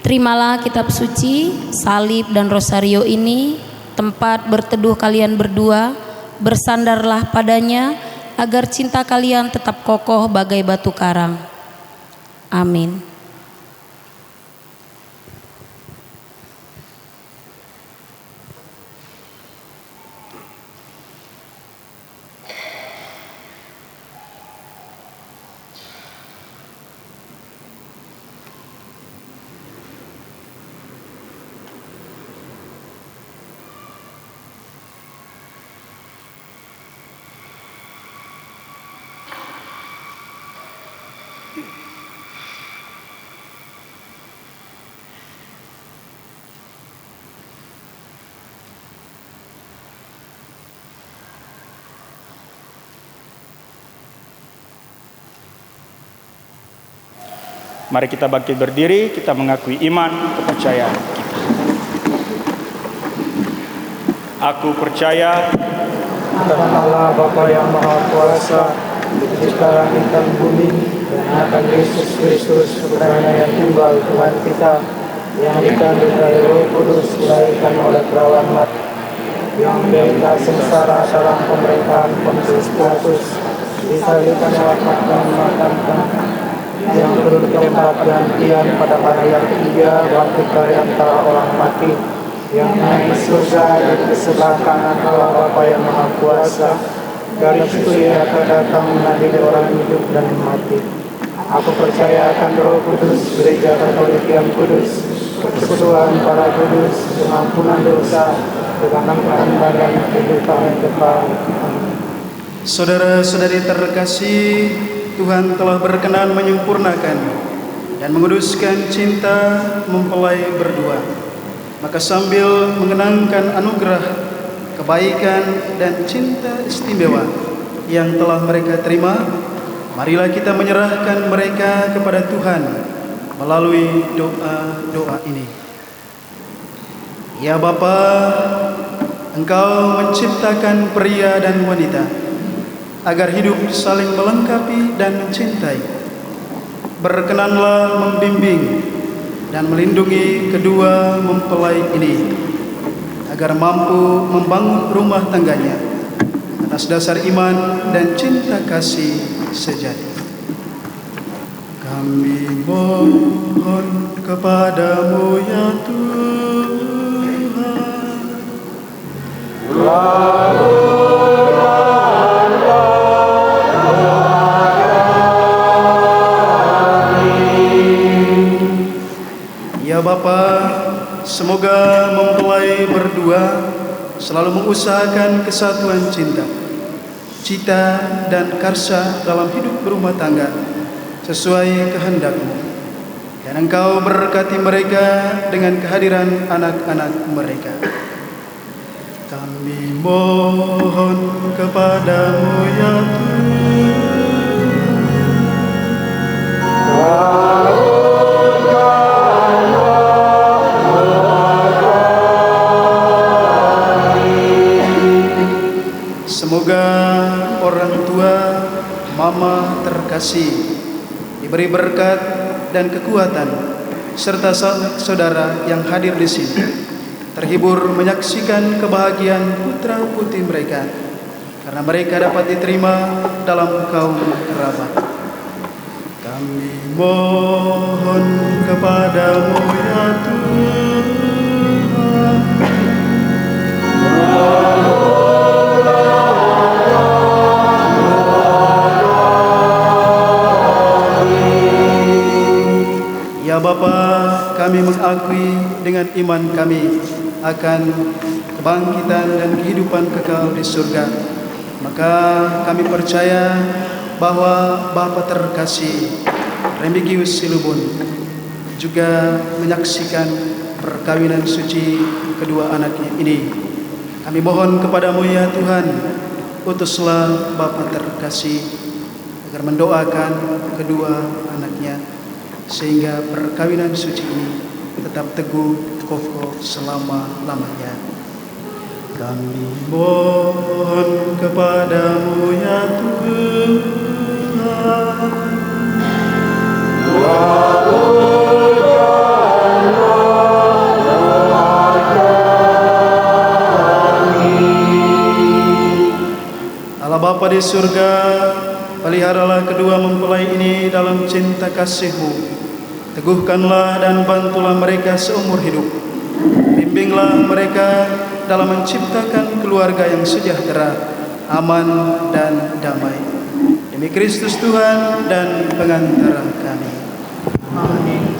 [SPEAKER 12] Terimalah kitab suci, salib dan rosario ini, tempat berteduh kalian berdua, bersandarlah padanya agar cinta kalian tetap kokoh bagai batu karang. Amin.
[SPEAKER 1] Mari kita bangkit berdiri, kita mengakui iman kepercayaan kita. Aku percaya
[SPEAKER 13] akan Allah Bapa yang Maha Kuasa, pencipta langit dan bumi, dan akan Yesus Kristus, putranya yang tunggal Tuhan kita, yang dikandung dari Roh Kudus, dilahirkan oleh perawan mati, yang menderita sengsara dalam pemerintahan Pontius Pilatus, disalibkan, wafat dan dimakamkan, yang turun keempat gantian pada hari yang ketiga, bangkit dari antara orang mati, yang naik surga di sebelah kanan Allah Bapa yang Maha Kuasa. Dari situ Ia akan datang mengadili orang hidup dan mati. Aku percaya akan Roh Kudus, Gereja Katolik yang kudus, persekutuan para kudus, pengampunan dosa, keselamatan badan, kehidupan kekal.
[SPEAKER 14] Saudara-saudari terkasih, Tuhan telah berkenan menyempurnakan dan menguduskan cinta mempelai berdua. Maka sambil mengenangkan anugerah, kebaikan dan cinta istimewa, yang telah mereka terima, marilah kita menyerahkan mereka kepada Tuhan melalui doa-doa ini. Ya Bapa, Engkau menciptakan pria dan wanita agar hidup saling melengkapi dan mencintai. Berkenanlah membimbing dan melindungi kedua mempelai ini agar mampu membangun rumah tangganya atas dasar iman dan cinta kasih sejati. Kami mohon kepadamu ya Tuhan, ya Bapa, semoga mempelai berdua selalu mengusahakan kesatuan cinta, cita dan karsa dalam hidup berumah tangga sesuai kehendak-Mu. Dan Engkau berkati mereka dengan kehadiran anak-anak mereka. Kami mohon kepadamu ya Semoga orang tua, mama terkasih diberi berkat dan kekuatan serta saudara yang hadir di sini terhibur menyaksikan kebahagiaan putra putri mereka karena mereka dapat diterima dalam kaum kerabat. Kami mohon kepadamu ya Tuhan, ya Bapa, kami mengakui dengan iman kami akan kebangkitan dan kehidupan kekal di surga. Maka kami percaya bahwa Bapa terkasih Remigius Silubun juga menyaksikan perkawinan suci kedua anaknya ini. Kami mohon kepadamu ya Tuhan, utuslah Bapa terkasih agar mendoakan kedua anaknya sehingga perkawinan suci ini tetap teguh kokoh selama-lamanya. Kami mohon kepadamu ya Tuhan, Allah Bapa di surga, peliharalah kedua mempelai ini dalam cinta kasih-Mu. Teguhkanlah dan bantulah mereka seumur hidup. Bimbinglah mereka dalam menciptakan keluarga yang sejahtera, aman dan damai. Demi Kristus Tuhan dan pengantara kami. Amin.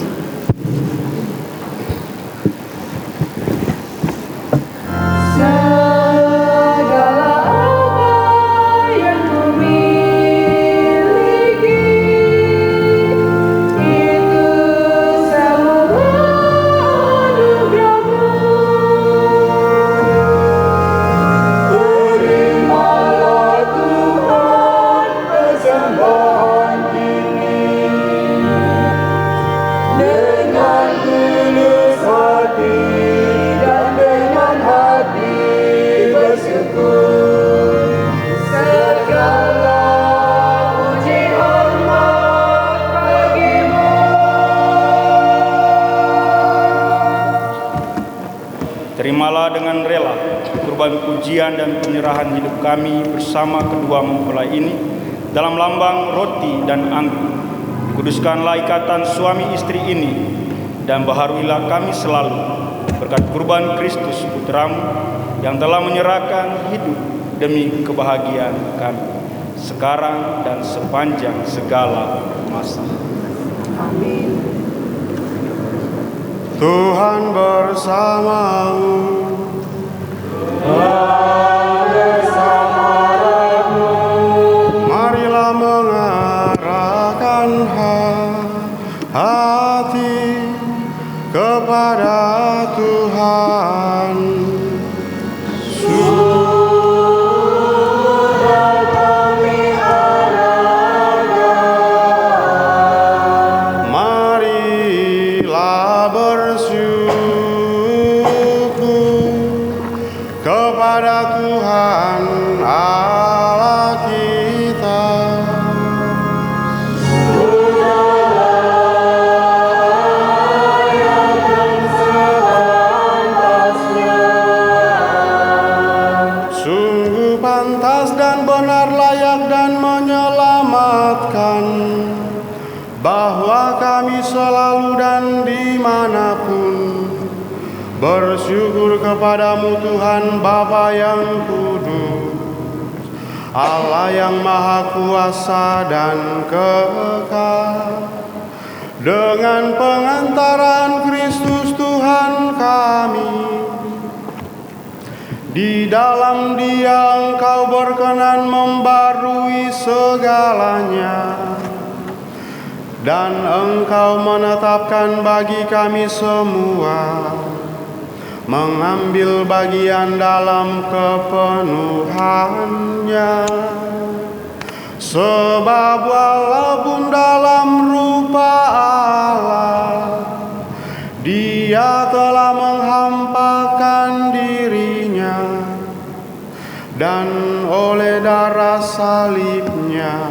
[SPEAKER 1] Terimalah dengan rela kurban pujian dan penyerahan hidup kami bersama kedua mempelai ini dalam lambang roti dan anggur. Kuduskanlah ikatan suami istri ini dan baharuilah kami selalu berkat kurban Kristus Putramu yang telah menyerahkan hidup demi kebahagiaan kami sekarang dan sepanjang segala masa.
[SPEAKER 8] Amin.
[SPEAKER 6] Tuhan bersamamu. Marilah mengarahkan hati kepada Tuhan. Sudah kami kepada Tuhan Allah kita. Sungguh pantas dan benar, layak dan menyelamatkan, bahwa kami selalu dan dimanapun bersyukur kepadamu Tuhan Bapa yang kudus, Allah yang maha kuasa dan kekal, dengan pengantaran Kristus Tuhan kami. Di dalam Dia Engkau berkenan membarui segalanya, dan Engkau menetapkan bagi kami semua mengambil bagian dalam kepenuhannya. Sebab walaupun dalam rupa Allah, Dia telah menghampakan dirinya, dan oleh darah salibnya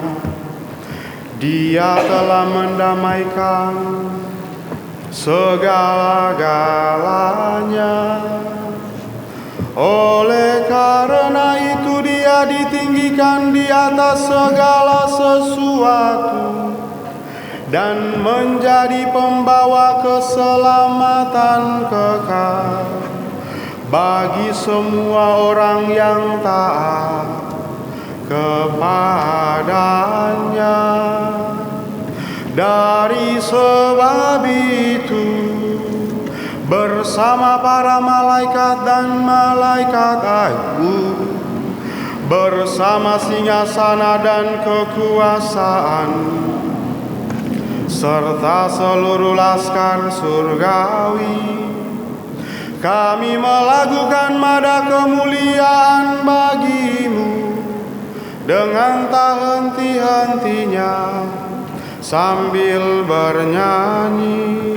[SPEAKER 6] Dia telah mendamaikan segala-galanya. Oleh karena itu Dia ditinggikan di atas segala sesuatu, dan menjadi pembawa keselamatan kekal bagi semua orang yang taat kepadanya. Dari sebab itu, bersama para malaikat dan malaikat agung, bersama singgasana dan kekuasaan, serta seluruh laskar surgawi, kami melakukan nada kemuliaan bagi-Mu dengan tak henti-hentinya sambil bernyanyi.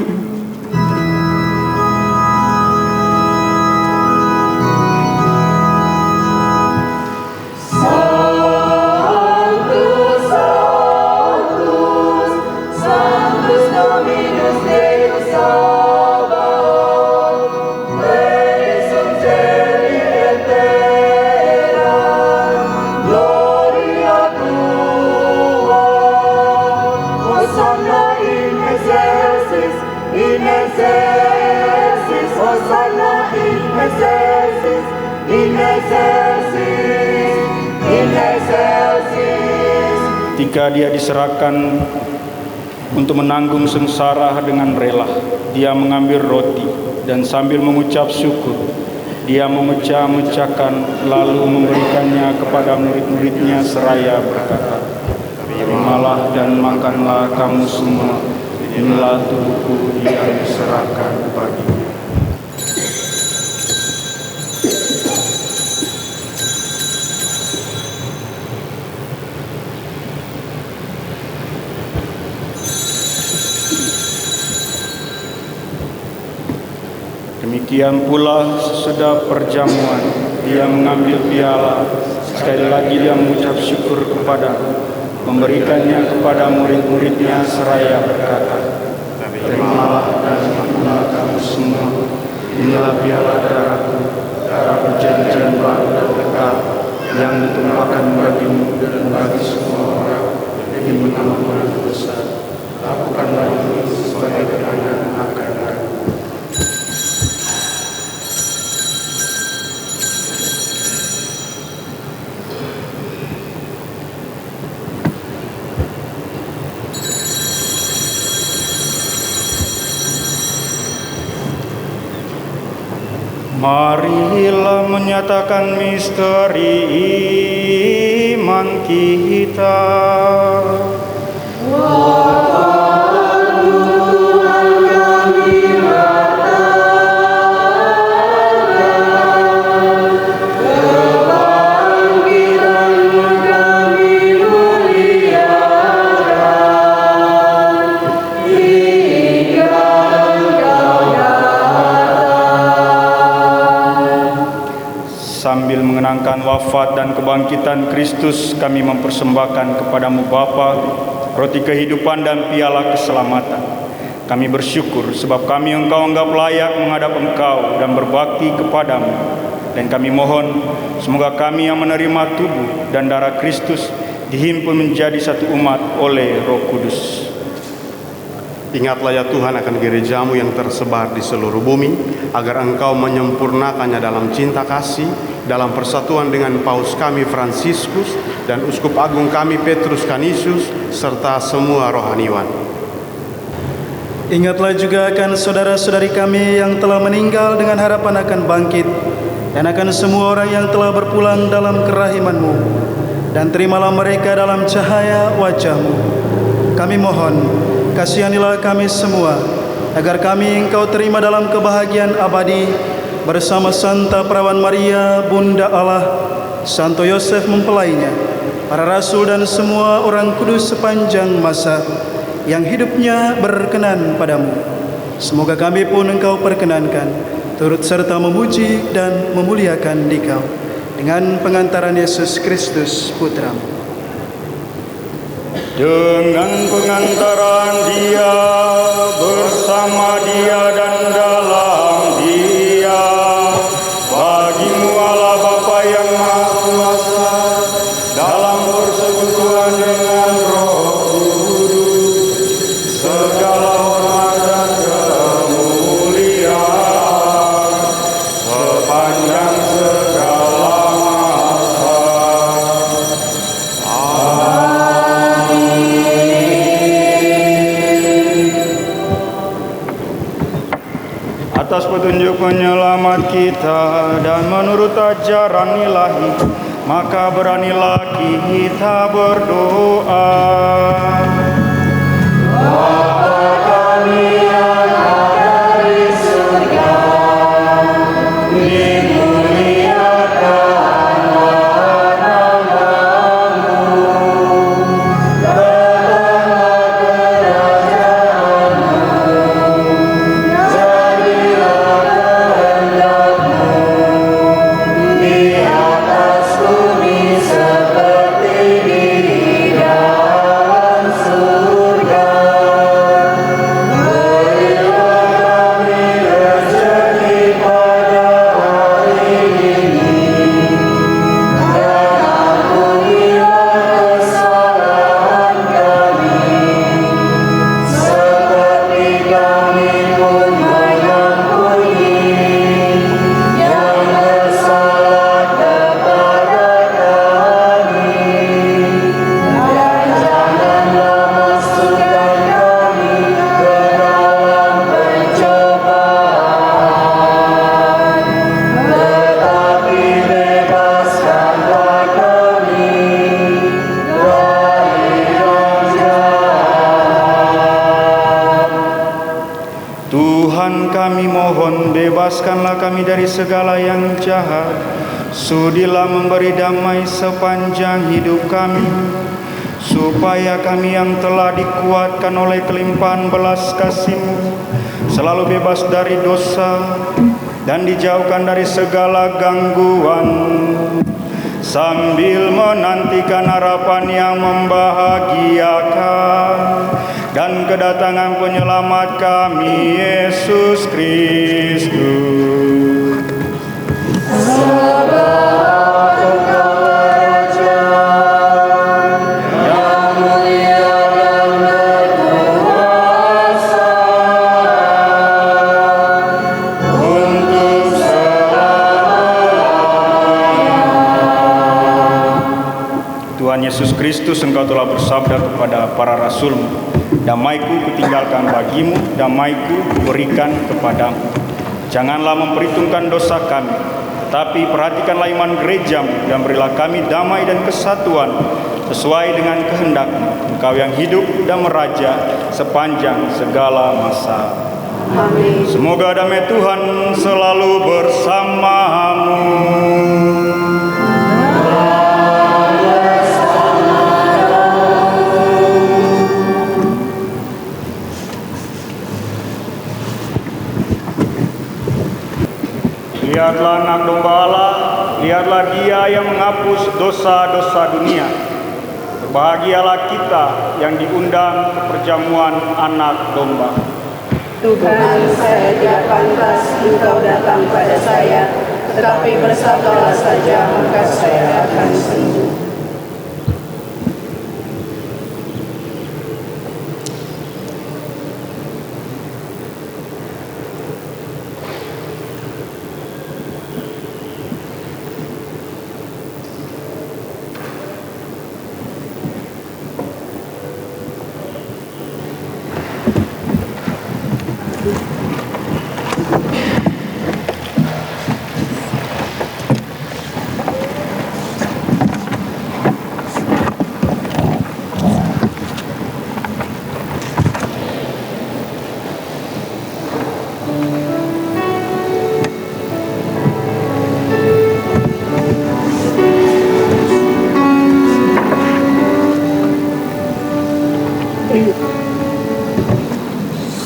[SPEAKER 1] Ketika Dia diserahkan untuk menanggung sengsara dengan rela, Dia mengambil roti dan sambil mengucap syukur, Dia memecah-mecahkan lalu memberikannya kepada murid-muridnya seraya berkata, "Terimalah dan makanlah kamu semua, inilah tubuhku yang diserahkan bagimu." Demikian pula sesudah perjamuan, Dia mengambil piala, sekali lagi Dia mengucap syukur kepada, memberikannya kepada murid-muridnya seraya berkata, "Terimalah dan makanlah kamu semua, inilah piala darahku, darah perjanjian baru dan kekal, yang ditumpahkan bagimu dan bagi semua orang demi pengampunan dosa. Lakukanlah ini sebagai kenangan akan aku." Marilah menyatakan misteri iman kita. sambil mengenangkan wafat dan kebangkitan Kristus, kami mempersembahkan kepadamu Bapa roti kehidupan dan piala keselamatan. Kami bersyukur sebab kami Engkau anggap layak menghadap Engkau dan berbakti kepadamu. Dan kami mohon semoga kami yang menerima tubuh dan darah Kristus dihimpun menjadi satu umat oleh Roh Kudus.
[SPEAKER 6] Ingatlah ya Tuhan akan gerejamu yang tersebar di seluruh bumi, agar Engkau menyempurnakannya dalam cinta kasih, dalam persatuan dengan Paus kami Fransiskus dan Uskup Agung kami Petrus Canisius, serta semua rohaniwan.
[SPEAKER 14] Ingatlah juga akan saudara-saudari kami yang telah meninggal dengan harapan akan bangkit, dan akan semua orang yang telah berpulang dalam kerahiman-Mu, dan terimalah mereka dalam cahaya wajah-Mu. Kami mohon, kasihanilah kami semua, agar kami Engkau terima dalam kebahagiaan abadi bersama Santa Perawan Maria, Bunda Allah, Santo Yosef mempelainya, para rasul dan semua orang kudus sepanjang masa yang hidupnya berkenan padamu. Semoga kami pun Engkau perkenankan, turut serta memuji dan memuliakan Dikau dengan pengantaran Yesus Kristus Putra-Mu.
[SPEAKER 1] Dengan pengantaran Dia, bersama Dia dan dalam Dia, bagimu Allah Bapa yang Maha Kuasa, dalam persekutuan dengan Roh Kudus, segala hormat dan kemuliaan sepanjang segala masa. Atas petunjuk penyelamat kita dan menurut ajaran ilahi, maka beranilah kita berdoa. Bapa kami yang ada di surga, dimuliakan namamu, datanglah kerajaanmu, jadilah kehendakmu di atas bumi seperti di dalam surga. Berilah kami rezeki pada hari ini, dan ampunilah kesalahan kami, seperti kami pun mengampuni yang bersalah kepada kami. Dan janganlah masukkan kami ke dalam pencobaan, tetapi bebaskanlah kami dari yang jahat. Tuhan, kami mohon, bebaskanlah kami dari segala yang jahat. Sudilah memberi damai sepanjang hidup kami, supaya kami yang telah dikuatkan oleh kelimpahan belas kasih-Mu selalu bebas dari dosa dan dijauhkan dari segala gangguan, sambil menantikan harapan yang membahagiakan dan kedatangan penyelamat kami, Yesus Kristus. Sebab Engkau Raja yang mulia dan berkuasa untuk selama-lamanya. Tuhan Yesus Kristus, Engkau telah bersabda kepada para rasul-Mu, damai-Ku kutinggalkan bagimu, damai-Ku kuberikan kepadamu. Janganlah memperhitungkan dosa kami, tetapi perhatikanlah iman gereja-Mu dan berilah kami damai dan kesatuan sesuai dengan kehendak-Mu, Engkau yang hidup dan meraja sepanjang segala masa. Amin. Semoga damai Tuhan selalu bersamamu. Lihatlah anak domba Allah, lihat biarlah Dia yang menghapus dosa-dosa dunia. Berbahagialah kita yang diundang ke perjamuan Anak Domba.
[SPEAKER 8] Tuhan, saya tidak pantas Engkau datang pada saya, tetapi bersabdalah saja, maka saya akan sembuh.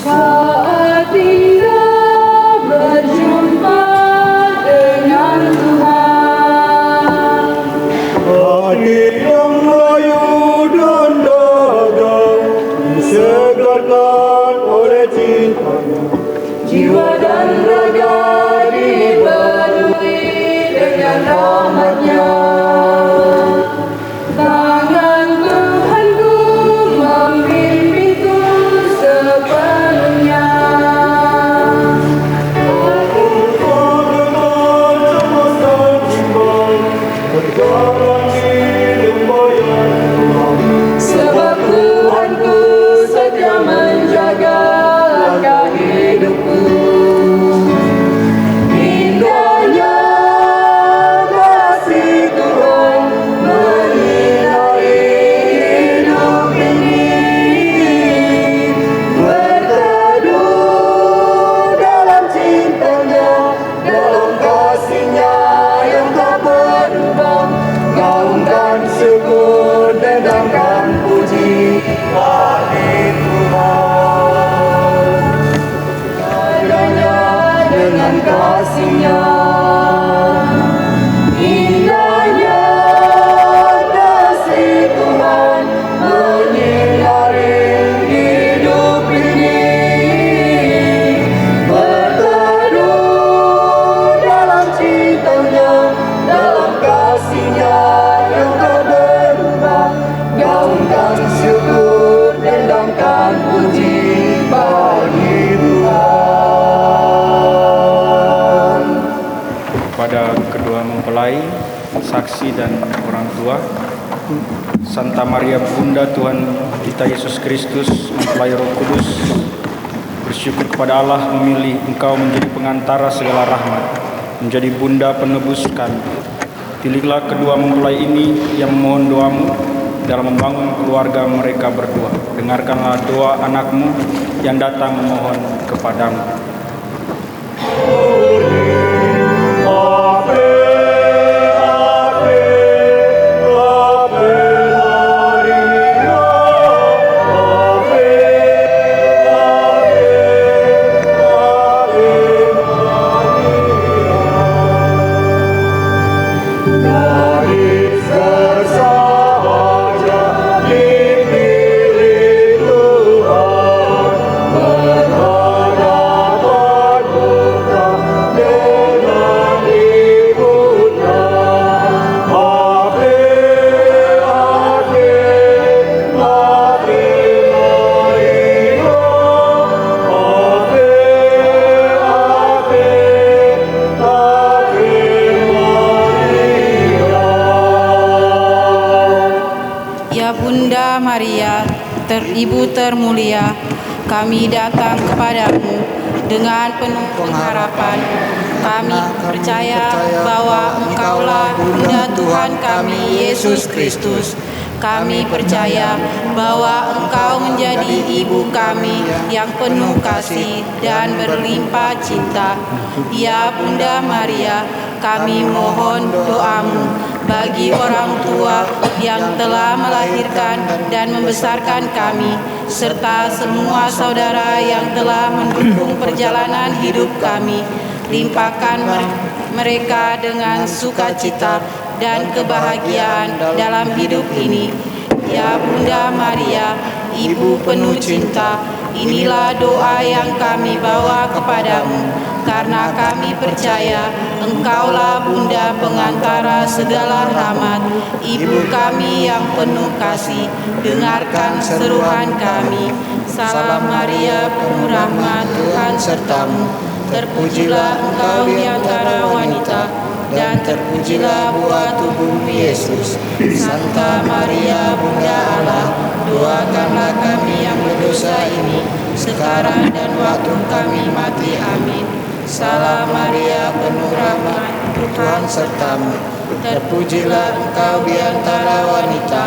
[SPEAKER 9] Saat kita berjumpa dengan Tuhan,
[SPEAKER 3] hati yang layu dan dagang disegarkan oleh cintanya.
[SPEAKER 9] jiwa dan raga dipenuhi dengan rahmat-Nya. Tangan Tuhanku membimbingku sepenuhnya.
[SPEAKER 3] Aku mendengar cemas dan bimbang berjalan di lembah yang gelap.
[SPEAKER 9] Sebab Tuhanku setia menjaga langkah hidupku. Indahnya kasih Tuhan menyinari hidup ini. Berteduh dalam cintanya, dalam kasih-Nya yang tak berubah. Gaungkan syukur dan dendangkan puji bagi Tuhan. Adanya dengan kasih-Nya, indahnya kasih Tuhan menyinari hidup ini. Berteduh dalam cintanya, dalam kasih-Nya yang tak berubah. Gaungkan syukur dan dendangkan puji bagi Tuhan.
[SPEAKER 1] Kepada kedua mempelai, saksi dan orang tua, Santa Maria Bunda Tuhan kita Yesus Kristus, mempelai Roh Kudus, bersyukur kepada Allah memilih Engkau menjadi pengantara segala rahmat, menjadi Bunda penebus kami. Pilihlah kedua mempelai ini yang memohon doamu dalam membangun keluarga mereka berdua. Dengarkanlah doa anak-Mu yang datang memohon kepadamu.
[SPEAKER 3] Gadis tersaja dipilih Tuhan, berhadapan muka dengan ibunya. Ave, Ave, Ave Maria. Ave, Ave, Ave
[SPEAKER 9] Ya Bunda Maria, Ibu termulia, kami datang kepadamu dengan penuh pengharapan. Kami percaya bahwa Engkaulah Bunda Tuhan kami, Yesus Kristus. Kami percaya bahwa Engkau menjadi Ibu kami yang penuh kasih dan berlimpah cinta. Ya Bunda Maria, kami mohon doamu bagi orang tua yang telah melahirkan dan membesarkan kami, serta semua saudara yang telah mendukung perjalanan hidup kami. Limpahkan mereka dengan sukacita dan kebahagiaan dalam hidup ini. Ya Bunda Maria, Ibu penuh cinta, inilah doa yang kami bawa kepadamu, karena kami percaya Engkaulah Bunda pengantara segala rahmat, Ibu kami yang penuh kasih, dengarkan seruan kami. Salam Maria, penuh rahmat, Tuhan sertamu, terpujilah Engkau di antara wanita, dan terpujilah buah tubuhmu Yesus. Santa Maria, Bunda Allah, doakanlah kami yang berdosa ini, sekarang dan waktu kami mati. Amin. Salam Maria, penuh rahmat, Tuhan sertamu, terpujilah Engkau di antara wanita,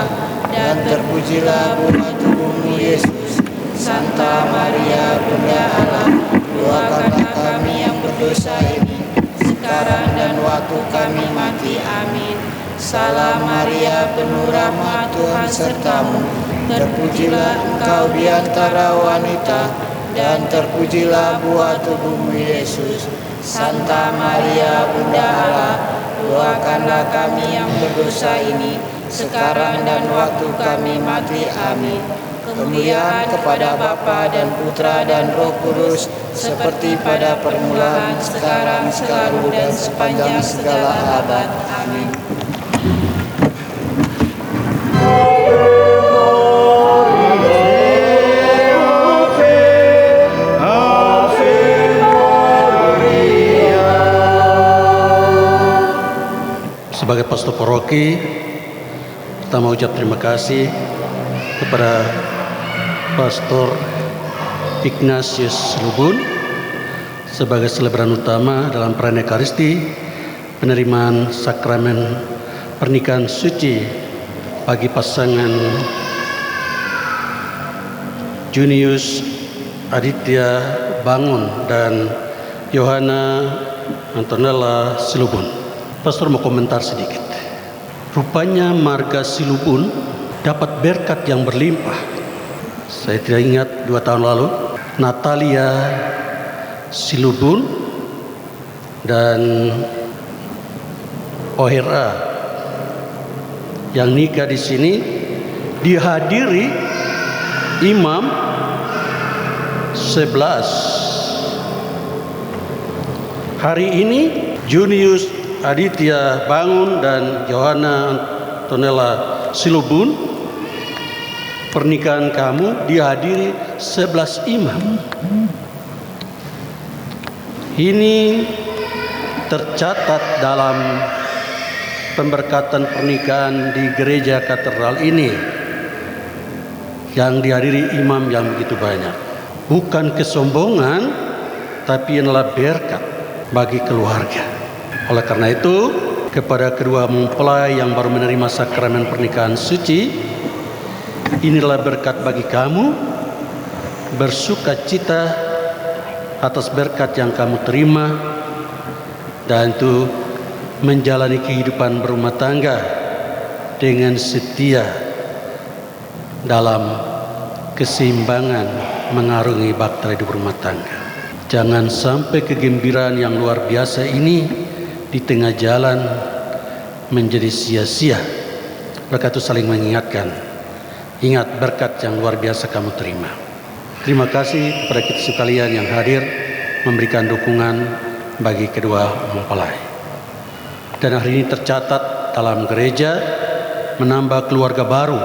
[SPEAKER 9] dan terpujilah buah tubuhmu Yesus. Santa Maria, Bunda Allah, doakanlah kami yang berdosa ini, sekarang dan waktu kami mati. Amin. Salam Maria, penuh rahmat, Tuhan sertamu, terpujilah Engkau di antara wanita, dan terpujilah buah tubuhmu Yesus. Santa Maria, Bunda Allah, doakanlah kami yang berdosa ini, sekarang dan waktu kami mati. Amin. Kemuliaan kepada Bapa dan Putra dan Roh Kudus, seperti pada permulaan, sekarang, selalu, dan sepanjang segala abad. Amin.
[SPEAKER 15] Sebagai pastor paroki, pertama ucap terima kasih kepada Pastor Ignatius Silubun sebagai selebaran utama dalam perayaan Ekaristi, penerimaan sakramen pernikahan suci bagi pasangan Junius Aditya Bangun dan Yohana Antonella Silubun. Pastor mau komentar sedikit. Rupanya marga Silubun dapat berkat yang berlimpah. Saya tidak ingat 2 tahun lalu, Natalia Silubun dan Ohera yang nikah di sini dihadiri imam 11. Hari ini Junius Aditya Bangun dan Yohana Antonella Silubun, pernikahan kamu dihadiri 11 imam. Ini tercatat dalam pemberkatan pernikahan di gereja katedral ini yang dihadiri imam yang begitu banyak. Bukan kesombongan, tapi adalah berkat bagi keluarga. Oleh karena itu, kepada kedua mempelai yang baru menerima sakramen pernikahan suci, inilah berkat bagi kamu, bersukacita atas berkat yang kamu terima, dan itu menjalani kehidupan berumah tangga dengan setia dalam keseimbangan mengarungi bahtera hidup rumah tangga. Jangan sampai kegembiraan yang luar biasa ini di tengah jalan menjadi sia-sia. Oleh itu saling mengingatkan. Ingat berkat yang luar biasa kamu terima. Terima kasih kepada kita sekalian yang hadir memberikan dukungan bagi kedua mempelai. Dan hari ini tercatat dalam gereja menambah keluarga baru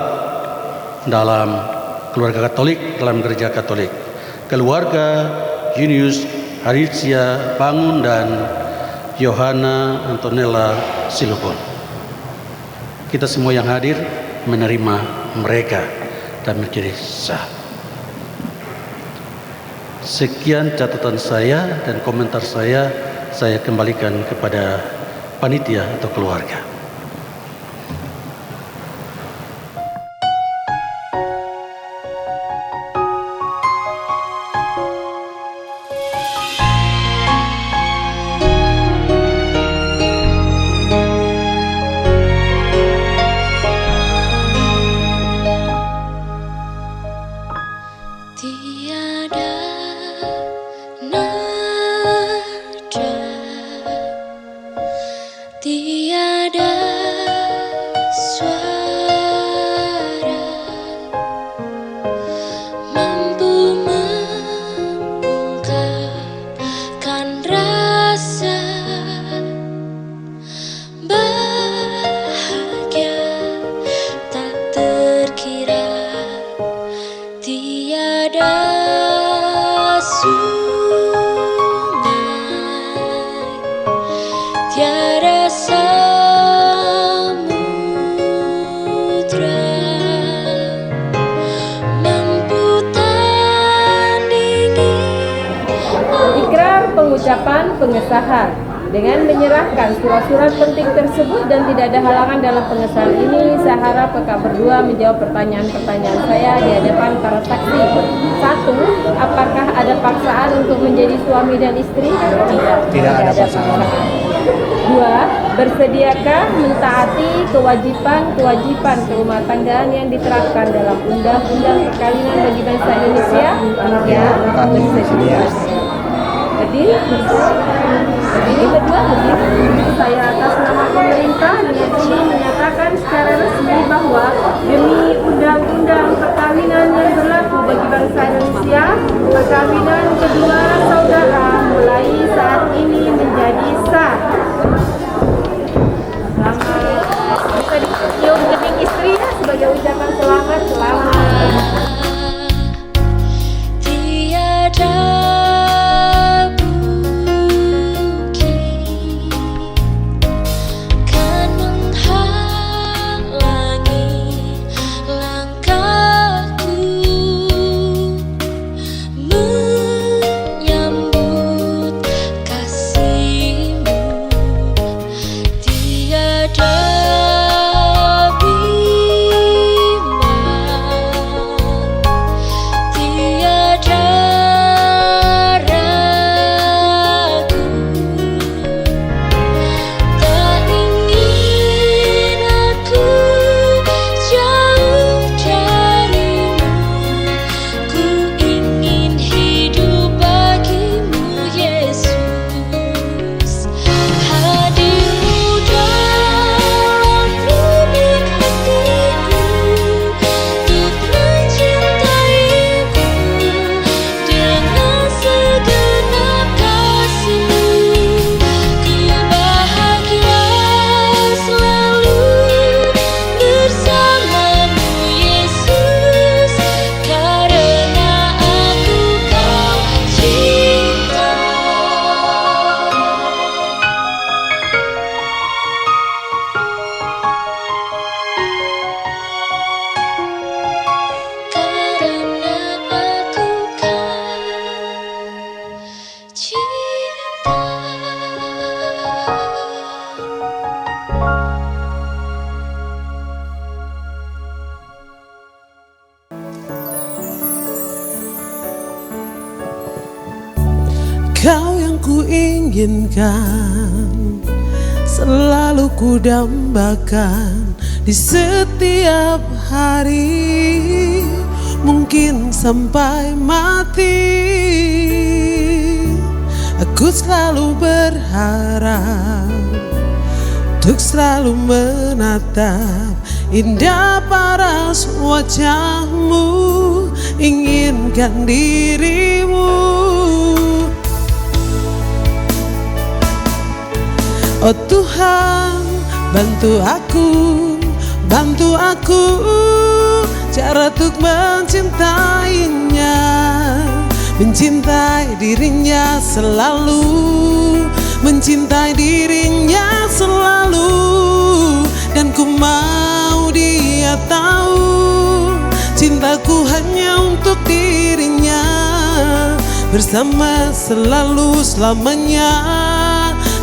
[SPEAKER 15] dalam keluarga Katolik, dalam gereja Katolik. Keluarga Junius Aditya Bangun dan Yohana Antonella Silubun. Kita semua yang hadir menerima mereka dan menjadi sah. Sekian catatan saya dan komentar saya kembalikan kepada panitia atau keluarga.
[SPEAKER 16] Tiada nada Tahapan pengesahan. Dengan menyerahkan surat-surat penting tersebut dan tidak ada halangan dalam pengesahan ini, saya harap kakak berdua menjawab pertanyaan-pertanyaan saya di hadapan para saksi. 1. Apakah ada paksaan untuk menjadi suami dan istri? Tidak ada paksaan. 2. Bersediakah mentaati kewajiban-kewajiban kerumah tanggaan yang diterapkan dalam Undang-Undang Perkawinan bagi bangsa Indonesia? Ya, bersedia. Berdiri berdua. Saya atas nama pemerintah dengan ini menyatakan secara resmi bahwa demi Undang-Undang Perkawinan yang berlaku bagi bangsa Indonesia, perkawinan kedua saudara mulai saat ini menjadi sah. Selamat. Bisa dicium kening istri ya sebagai ucapan selamat.
[SPEAKER 17] Tiada
[SPEAKER 18] Kau yang kuinginkan, selalu ku dambakan di setiap hari, mungkin sampai mati. Aku selalu berharap untuk selalu menatap indah paras wajahmu, inginkan dirimu. Oh Tuhan, bantu aku cara untuk mencintainya, mencintai dirinya selalu, mencintai dirinya selalu. Dan ku mau dia tahu cintaku hanya untuk dirinya, bersama selalu selamanya.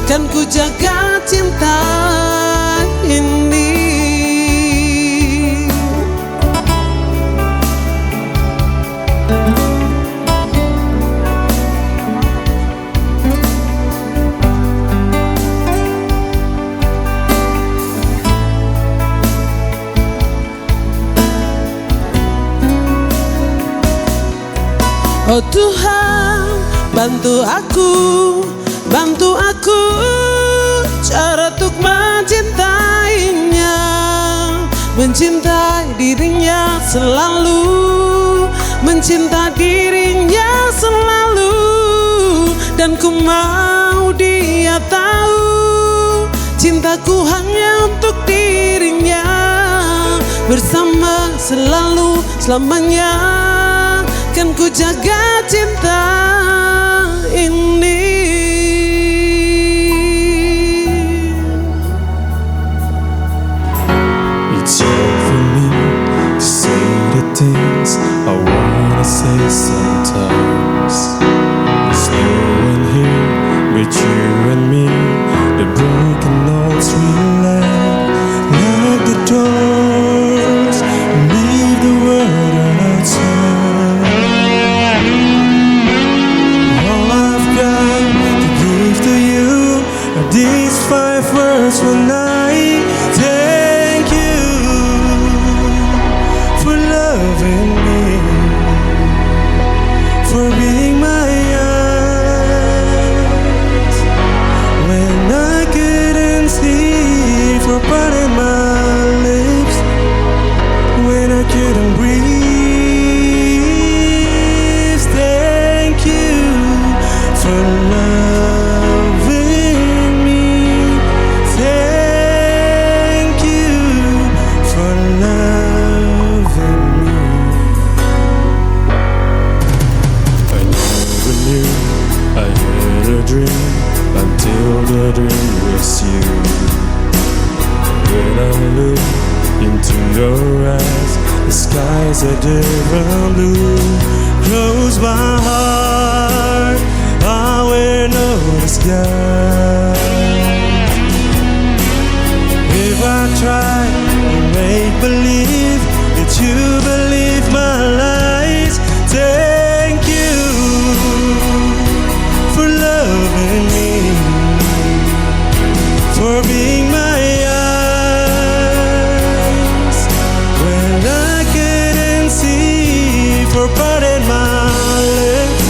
[SPEAKER 18] Kan ku jaga cinta ini. Oh Tuhan, bantu aku cara untuk mencintainya, mencintai dirinya selalu, mencintai dirinya selalu. Dan ku mau dia tahu cintaku hanya untuk dirinya, bersama selalu selamanya. Kan ku jaga cinta ini.
[SPEAKER 3] It's hard for me to say the things I wanna say sometimes. There's no one here with you and me, the broken hearts we left. Lock the doors, leave the world outside. All I've got to give to you are these 5 words when I thank you for loving me, for being my eyes when I couldn't see, for parting my lips when I couldn't breathe. Thank you for loving me. Thank you for loving me. I never knew I had a dream until the dream was you. When I look into your eyes, the skies are different blue. Close my heart, I will know the sky. If I try to make believe that you believe my lies, thank you for loving me, for being my eyes when I couldn't see, for parting my lips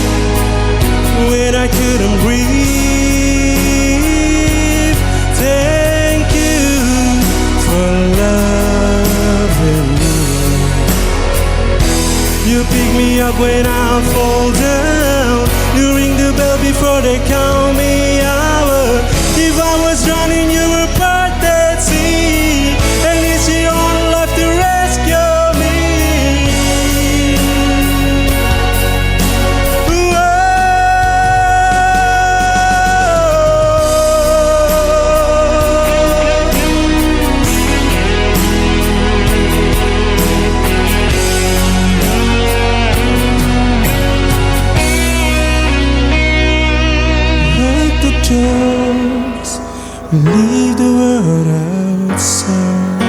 [SPEAKER 3] when I couldn't breathe. Thank you for loving me. You pick me up when I fall down. You ring the bell before they count me out. If I was drowning, you were part that sea, and it's your own life to rescue me. Lock the doors, leave the world outside.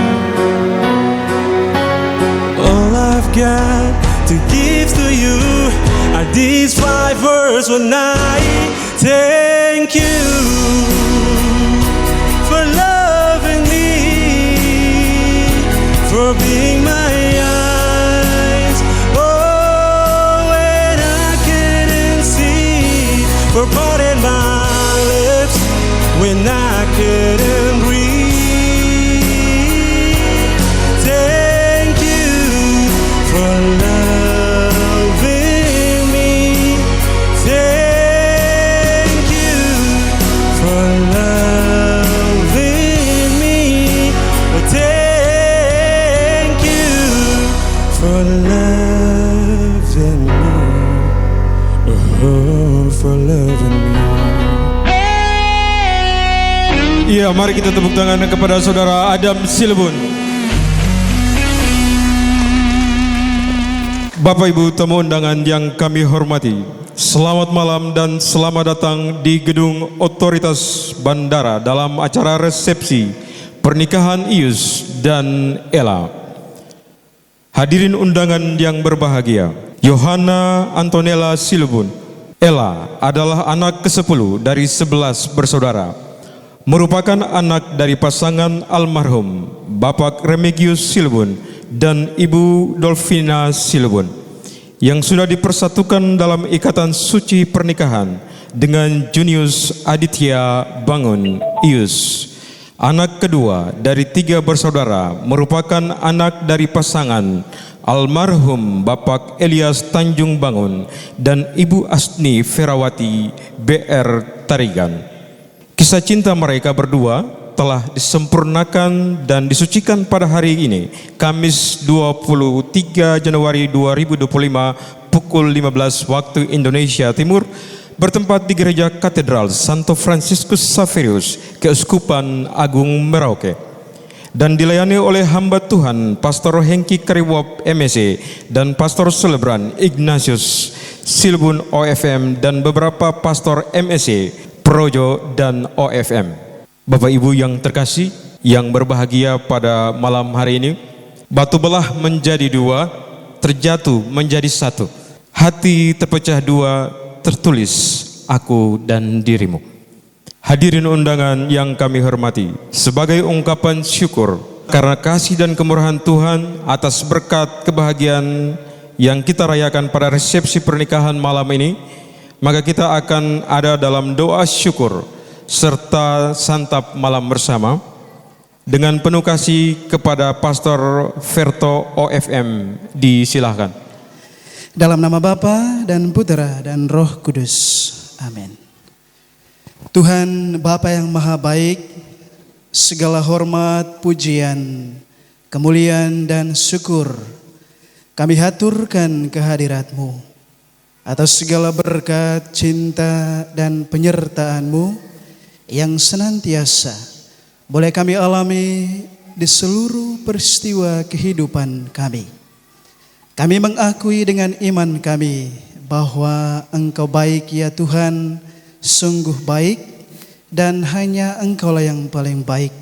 [SPEAKER 3] All I've got to give to you are these 5 words when I thank you for loving me, for being my eyes. Oh, when I couldn't see, for parting my lips when I couldn't breathe. Thank you for loving me. Thank you for loving me. Thank you for loving me. Oh, for loving me.
[SPEAKER 1] Iya, mari kita tepuk tangan kepada saudara Adam Silbun. Bapak Ibu tamu undangan yang kami hormati, selamat malam dan selamat datang di Gedung Otoritas Bandara dalam acara resepsi pernikahan Ius dan Ella. Hadirin undangan yang berbahagia, Yohana Antonella Silbun. Ella adalah anak ke-10 dari 11 bersaudara. Merupakan anak dari pasangan almarhum Bapak Remigius Silbun dan Ibu Dolvina Silbun yang sudah dipersatukan dalam ikatan suci pernikahan dengan Junius Aditya Bangun Ius. Anak kedua dari 3 bersaudara, merupakan anak dari pasangan almarhum Bapak Elias Tanjung Bangun dan Ibu Asni Ferawati BR Tarigan. Kisah cinta mereka berdua telah disempurnakan dan disucikan pada hari ini, Kamis 23 Januari 2025 pukul 15 waktu Indonesia Timur, bertempat di Gereja Katedral Santo Franciscus Xaverius, Keuskupan Agung Merauke, dan dilayani oleh hamba Tuhan Pastor Hengki Kariwop MSc dan Pastor Celebran Ignatius Silbun OFM dan beberapa pastor MSc
[SPEAKER 17] Projo, dan OFM. Bapak Ibu yang terkasih, yang berbahagia pada malam hari ini, batu belah menjadi dua, terjatuh menjadi satu. Hati terpecah dua, tertulis aku dan dirimu. Hadirin undangan yang kami hormati, sebagai ungkapan syukur karena kasih dan kemurahan Tuhan atas berkat kebahagiaan yang kita rayakan pada resepsi pernikahan malam ini, maka kita akan ada dalam doa syukur serta santap malam bersama dengan penuh kasih kepada Pastor Verto OFM. Disilahkan.
[SPEAKER 14] Dalam nama Bapa dan Putera dan Roh Kudus. Amin. Tuhan Bapa yang Maha Baik, segala hormat, pujian, kemuliaan dan syukur kami haturkan kehadirat-Mu atas segala berkat, cinta dan penyertaan-Mu yang senantiasa boleh kami alami di seluruh peristiwa kehidupan kami. Kami mengakui dengan iman kami bahwa Engkau baik ya Tuhan, sungguh baik, dan hanya Engkaulah yang paling baik.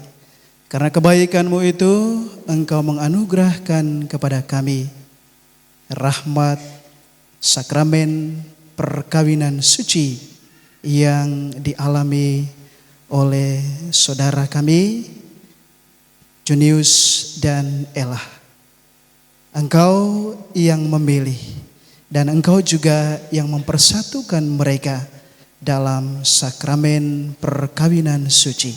[SPEAKER 14] Karena kebaikan-Mu itu Engkau menganugerahkan kepada kami rahmat, sakramen perkawinan suci yang dialami oleh saudara kami Junius dan Ella. Engkau yang memilih dan Engkau juga yang mempersatukan mereka dalam sakramen perkawinan suci.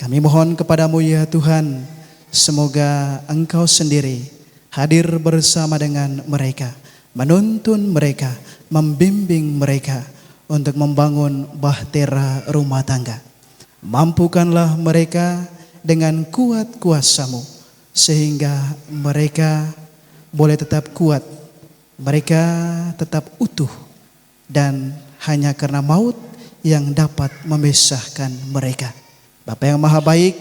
[SPEAKER 14] Kami mohon kepadamu ya Tuhan, semoga Engkau sendiri hadir bersama dengan mereka, menuntun mereka, membimbing mereka untuk membangun bahtera rumah tangga. Mampukanlah mereka dengan kuat kuasa-Mu, sehingga mereka boleh tetap kuat, mereka tetap utuh, dan hanya karena maut yang dapat memisahkan mereka. Bapa yang Maha Baik,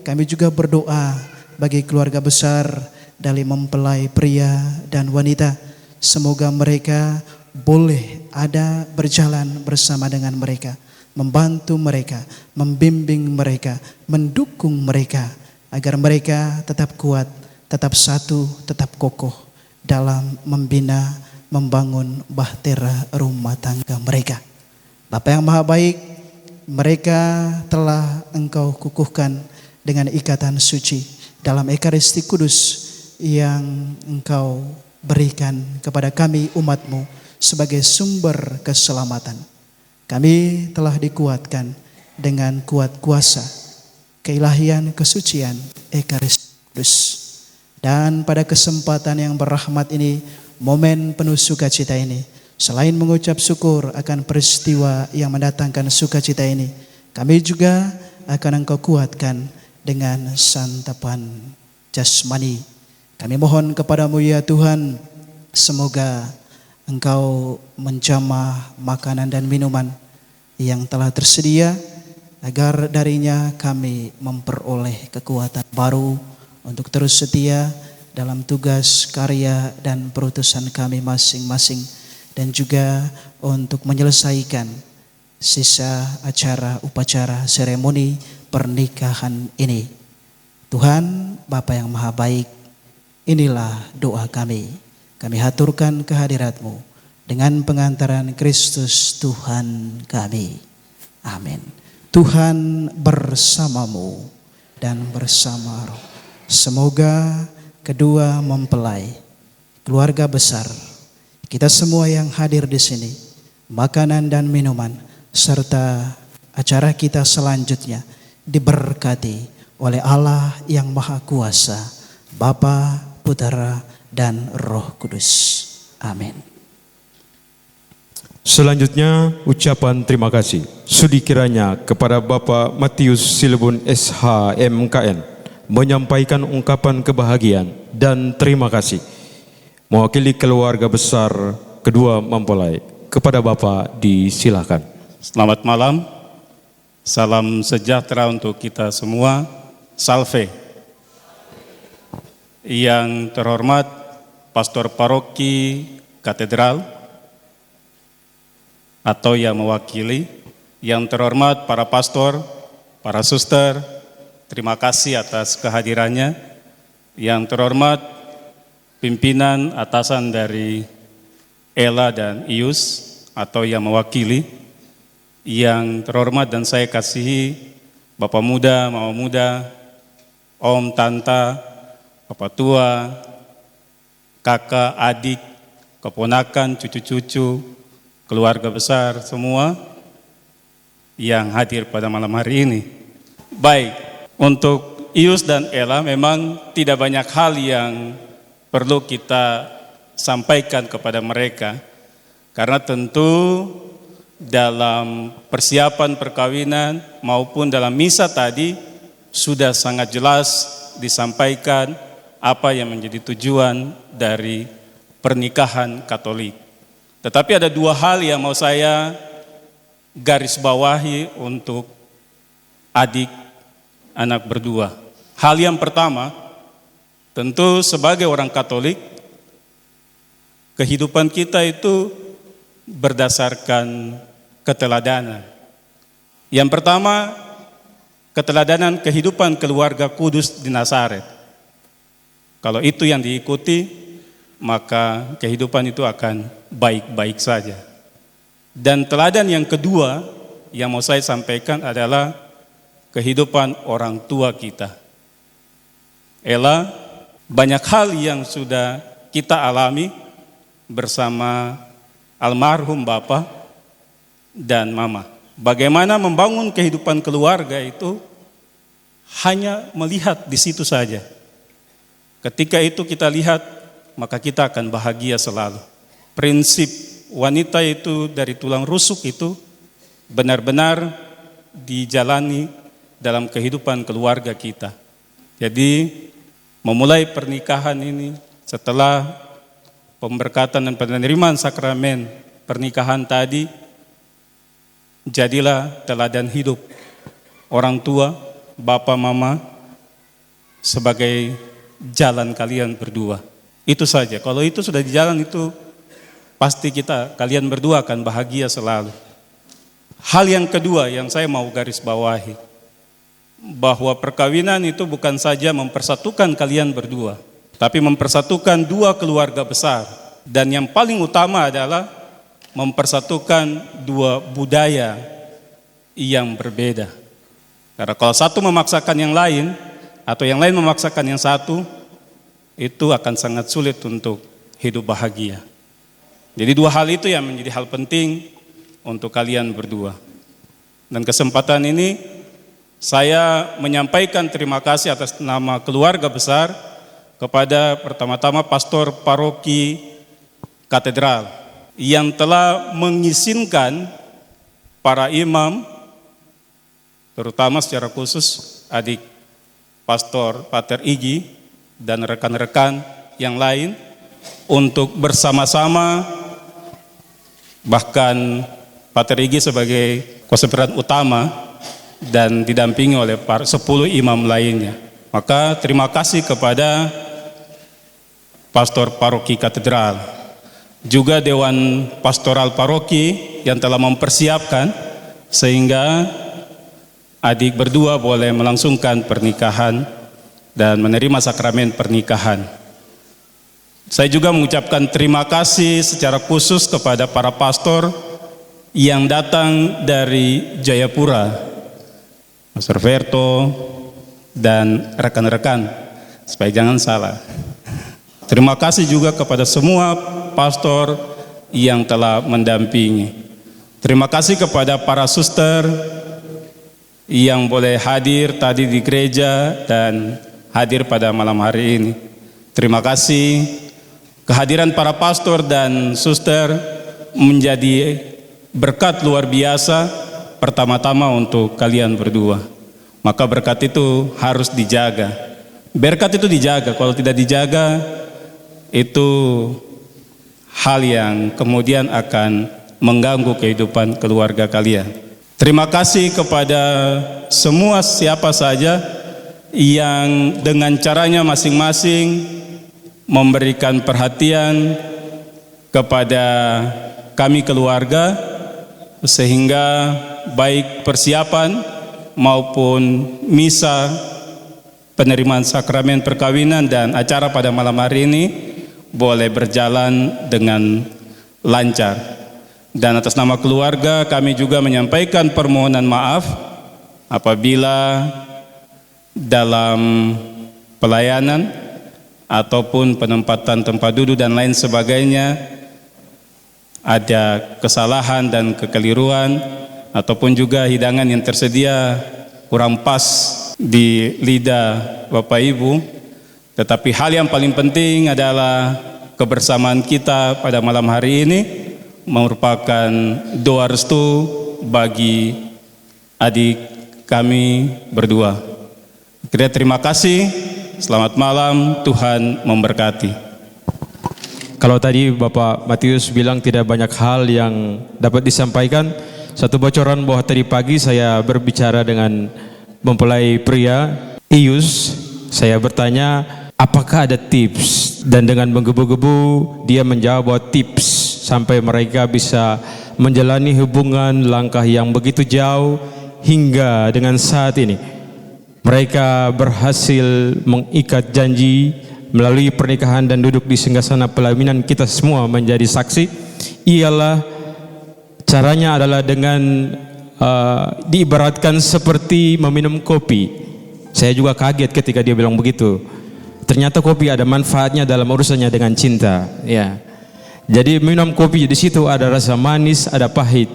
[SPEAKER 14] kami juga berdoa bagi keluarga besar dari mempelai pria dan wanita. Semoga mereka boleh ada berjalan bersama dengan mereka, membantu mereka, membimbing mereka, mendukung mereka, agar mereka tetap kuat, tetap satu, tetap kokoh dalam membina, membangun bahtera rumah tangga mereka. Bapa yang Maha Baik, mereka telah Engkau kukuhkan dengan ikatan suci dalam Ekaristi Kudus yang Engkau berikan kepada kami umat-Mu sebagai sumber keselamatan. Kami telah dikuatkan dengan kuat kuasa keilahian kesucian Ekaristi Kudus. Dan pada kesempatan yang berrahmat ini, momen penuh sukacita ini, selain mengucap syukur akan peristiwa yang mendatangkan sukacita ini, kami juga akan Engkau kuatkan dengan santapan jasmani. Kami mohon kepadamu ya Tuhan, semoga Engkau menjamah makanan dan minuman yang telah tersedia, agar darinya kami memperoleh kekuatan baru untuk terus setia dalam tugas, karya, dan perutusan kami masing-masing, dan juga untuk menyelesaikan sisa acara upacara seremoni pernikahan ini. Tuhan Bapa yang Maha Baik, inilah doa kami. Kami haturkan kehadirat-Mu dengan pengantaran Kristus Tuhan kami. Amin. Tuhan bersamamu dan bersama roh. Semoga kedua mempelai, keluarga besar, kita semua yang hadir di sini, makanan dan minuman, serta acara kita selanjutnya diberkati oleh Allah yang Maha Kuasa, Bapa, Putera, dan Roh Kudus. Amin.
[SPEAKER 17] Selanjutnya ucapan terima kasih sudi kiranya kepada Bapak Matius Silebun SH MKN menyampaikan ungkapan kebahagiaan dan terima kasih mewakili keluarga besar kedua mempelai. Kepada Bapak disilakan.
[SPEAKER 19] Selamat malam, salam sejahtera untuk kita semua. Salve. Yang terhormat Pastor Paroki Katedral atau yang mewakili Yang terhormat para pastor, para suster, terima kasih atas kehadirannya. Yang terhormat pimpinan atasan dari Ella dan Ius atau yang mewakili. Yang terhormat dan saya kasihi Bapak muda, Mama muda, Om, Tanta, Bapak tua, kakak, adik, keponakan, cucu-cucu, keluarga besar semua yang hadir pada malam hari ini. Baik, untuk Ius dan Ella memang tidak banyak hal yang perlu kita sampaikan kepada mereka, karena tentu dalam persiapan perkawinan maupun dalam misa tadi sudah sangat jelas disampaikan apa yang menjadi tujuan dari pernikahan Katolik. Tetapi ada dua hal yang mau saya garis bawahi untuk adik anak berdua. Hal yang pertama, tentu sebagai orang Katolik, kehidupan kita itu berdasarkan keteladanan. Yang pertama, keteladanan kehidupan keluarga kudus di Nazaret. Kalau itu yang diikuti, maka kehidupan itu akan baik-baik saja. Dan teladan yang kedua yang mau saya sampaikan adalah kehidupan orang tua kita. Ella, banyak hal yang sudah kita alami bersama almarhum Bapak dan Mama. Bagaimana membangun kehidupan keluarga itu hanya melihat di situ saja. Ketika itu kita lihat, maka kita akan bahagia selalu. Prinsip wanita itu dari tulang rusuk itu benar-benar dijalani dalam kehidupan keluarga kita. Jadi memulai pernikahan ini setelah pemberkatan dan penerimaan sakramen pernikahan tadi, jadilah teladan hidup orang tua, Bapak, Mama sebagai jalan kalian berdua. Itu saja. Kalau itu sudah di jalan itu pasti kalian berdua akan bahagia selalu. Hal yang kedua yang saya mau garis bawahi, bahwa perkawinan itu bukan saja mempersatukan kalian berdua, tapi mempersatukan dua keluarga besar. Dan yang paling utama adalah mempersatukan dua budaya yang berbeda. Karena kalau satu memaksakan yang lain, atau yang lain memaksakan yang satu, itu akan sangat sulit untuk hidup bahagia. Jadi dua hal itu yang menjadi hal penting untuk kalian berdua. Dan kesempatan ini saya menyampaikan terima kasih atas nama keluarga besar kepada pertama-tama Pastor Paroki Katedral yang telah mengizinkan para imam, terutama secara khusus adik Pastor Pater Igi dan rekan-rekan yang lain, untuk bersama-sama, bahkan Pater Igi sebagai kuasa peran utama dan didampingi oleh 10 imam lainnya. Maka terima kasih kepada Pastor Paroki Katedral, juga Dewan Pastoral Paroki yang telah mempersiapkan sehingga adik berdua boleh melangsungkan pernikahan dan menerima sakramen pernikahan. Saya juga mengucapkan terima kasih secara khusus kepada para pastor yang datang dari Jayapura, Mas Roberto dan rekan-rekan, supaya jangan salah. Terima kasih juga kepada semua pastor yang telah mendampingi. Terima kasih kepada para suster yang boleh hadir tadi di gereja dan hadir pada malam hari ini. Terima kasih. Kehadiran para pastor dan suster menjadi berkat luar biasa pertama-tama untuk kalian berdua. Maka berkat itu harus dijaga. Berkat itu dijaga, kalau tidak dijaga itu hal yang kemudian akan mengganggu kehidupan keluarga kalian. Terima kasih kepada semua siapa saja yang dengan caranya masing-masing memberikan perhatian kepada kami keluarga, sehingga baik persiapan maupun misa penerimaan sakramen perkawinan dan acara pada malam hari ini boleh berjalan dengan lancar. Dan atas nama keluarga kami juga menyampaikan permohonan maaf apabila dalam pelayanan ataupun penempatan tempat duduk dan lain sebagainya ada kesalahan dan kekeliruan, ataupun juga hidangan yang tersedia kurang pas di lidah Bapak Ibu. Tetapi hal yang paling penting adalah kebersamaan kita pada malam hari ini merupakan doa restu bagi adik kami berdua. Terima kasih, selamat malam, Tuhan memberkati.
[SPEAKER 17] Kalau tadi Bapak Matius bilang tidak banyak hal yang dapat disampaikan, satu bocoran bahwa tadi pagi saya berbicara dengan mempelai pria Ius. Saya bertanya apakah ada tips, dan dengan menggebu-gebu dia menjawab bahwa tips sampai mereka bisa menjalani hubungan langkah yang begitu jauh hingga dengan saat ini mereka berhasil mengikat janji melalui pernikahan dan duduk di singgasana pelaminan. Kita semua menjadi saksi. Ialah caranya adalah dengan diibaratkan seperti meminum kopi. Saya juga kaget ketika dia bilang begitu. Ternyata kopi ada manfaatnya dalam urusannya dengan cinta. Ya. Jadi minum kopi di situ ada rasa manis, ada pahit.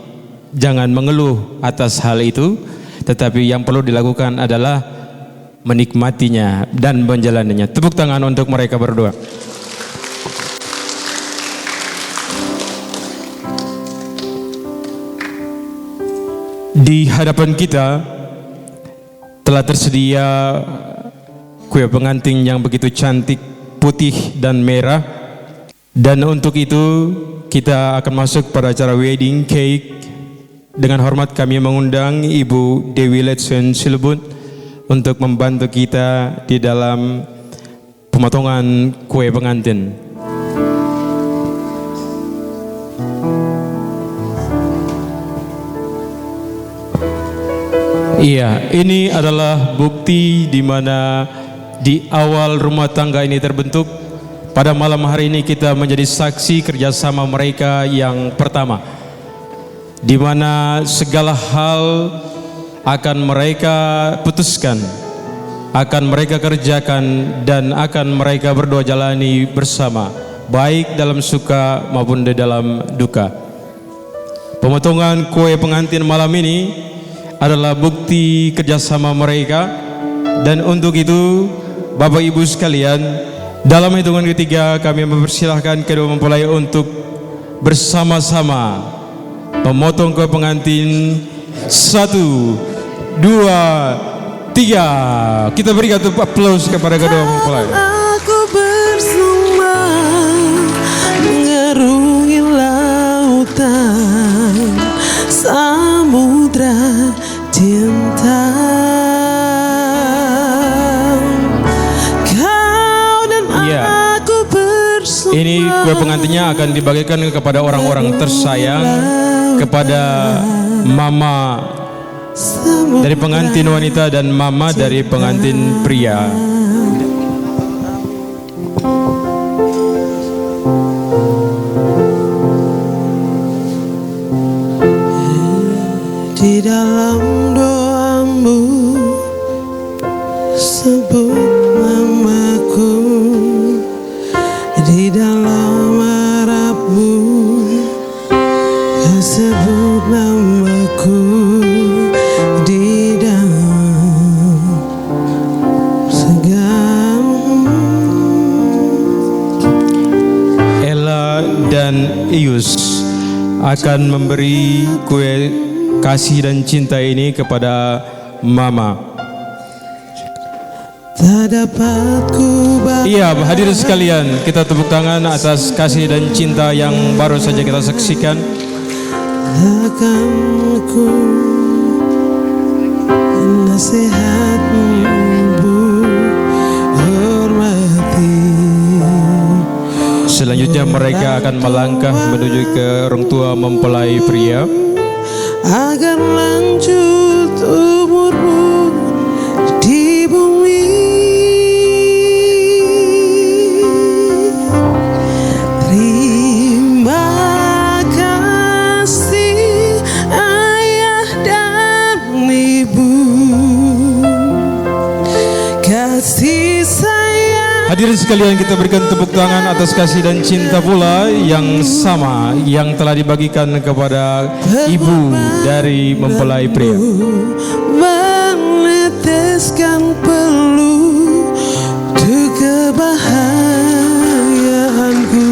[SPEAKER 17] Jangan mengeluh atas hal itu, tetapi yang perlu dilakukan adalah menikmatinya dan menjalaninya. Tepuk tangan untuk mereka berdua. Di hadapan kita telah tersedia kue pengantin yang begitu cantik, putih dan merah. Dan untuk itu kita akan masuk pada acara wedding cake. Dengan hormat kami mengundang Ibu Dewi Letsen Silebun untuk membantu kita di dalam pemotongan kue pengantin. Iya, ini adalah bukti di mana di awal rumah tangga ini terbentuk. Pada malam hari ini kita menjadi saksi kerjasama mereka yang pertama, di mana segala hal akan mereka putuskan, akan mereka kerjakan, dan akan mereka berdua jalani bersama, baik dalam suka maupun di dalam duka. Pemotongan kue pengantin malam ini adalah bukti kerjasama mereka. Dan untuk itu Bapak Ibu sekalian, dalam hitungan ketiga kami mempersilahkan kedua mempelai untuk bersama-sama memotong kue pengantin. 1, 2, 3. Kita berikan aplaus kepada kedua mempelai.
[SPEAKER 18] Aku bersama mengarungi lautan samudra cinta. Kau dan aku bersama.
[SPEAKER 17] Ini kue pengantinnya akan dibagikan kepada orang-orang tersayang, kepada mama dari pengantin wanita dan mama dari pengantin pria.
[SPEAKER 18] Di dalam doamu sebut namaku, di dalam harapmu sebut namaku, di dalam segala.
[SPEAKER 17] Ella dan Ius akan memberi kue kasih dan cinta ini kepada mama. Iya, hadirin sekalian, kita tepuk tangan atas kasih dan cinta yang baru saja kita saksikan.
[SPEAKER 18] Akan ku nasihatmu hormati.
[SPEAKER 17] Selanjutnya mereka akan melangkah menuju ke orang tua mempelai pria.
[SPEAKER 18] agar lanjut umurmu di bumi. Terima kasih ayah dan ibu, kasih sayang.
[SPEAKER 17] Hadirin sekalian, kita berikan tepuk tangan atas kasih dan cinta pula yang sama yang telah dibagikan kepada ibu dari mempelai pria.
[SPEAKER 18] Meneteskan peluh untuk kebahagiaanku.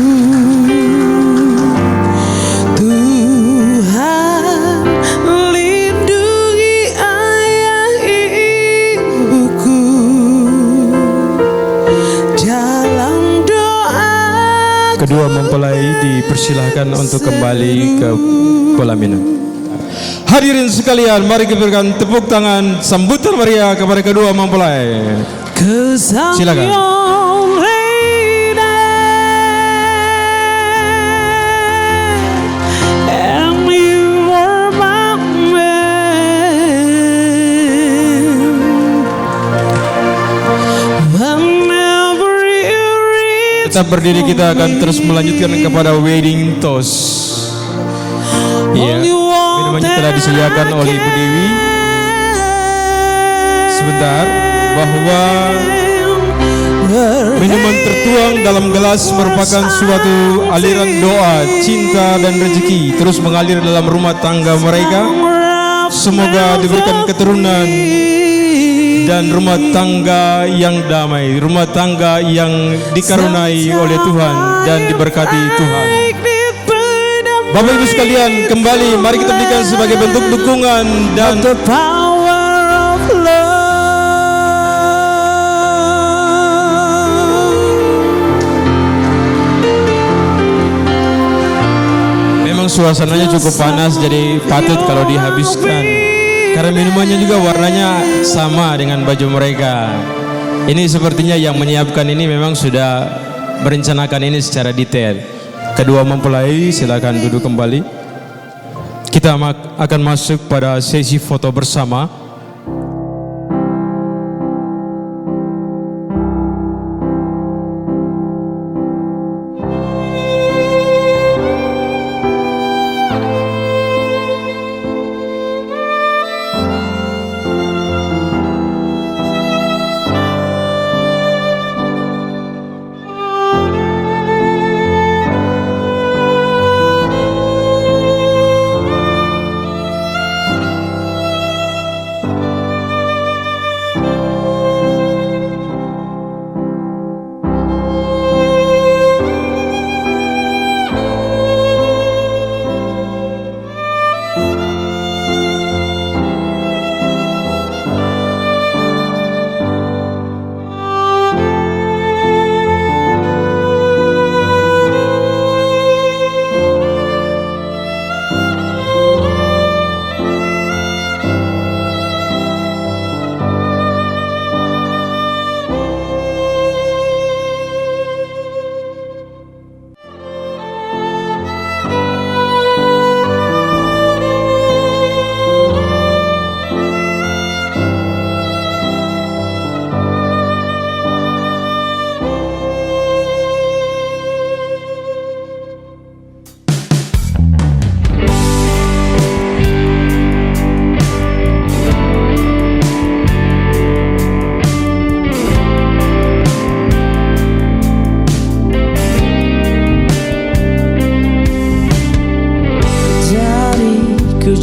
[SPEAKER 18] Tuhan lindungi ayah ibuku dalam doa.
[SPEAKER 17] Kedua mempelai dipersilahkan untuk kembali ke pelaminan. Hadirin sekalian, mari kita berikan tepuk tangan sambutan meriah kepada kedua mempelai. Silakan. Tetap berdiri, kita akan terus melanjutkan kepada wedding toast. Iya, minumannya telah disediakan oleh Ibu Dewi. Sebentar, bahwa minuman tertuang dalam gelas merupakan suatu aliran doa, cinta dan rezeki terus mengalir dalam rumah tangga mereka. Semoga diberikan keturunan dan rumah tangga yang damai, rumah tangga yang dikaruniai oleh Tuhan dan diberkati Tuhan. Bapak Ibu sekalian, kembali mari kita berikan sebagai bentuk dukungan dan memang suasananya cukup panas, jadi patut kalau dihabiskan. Karena minumannya juga warnanya sama dengan baju mereka. Ini sepertinya yang menyiapkan ini memang sudah merencanakan ini secara detail. Kedua mempelai silakan duduk kembali. Kita akan masuk pada sesi foto bersama.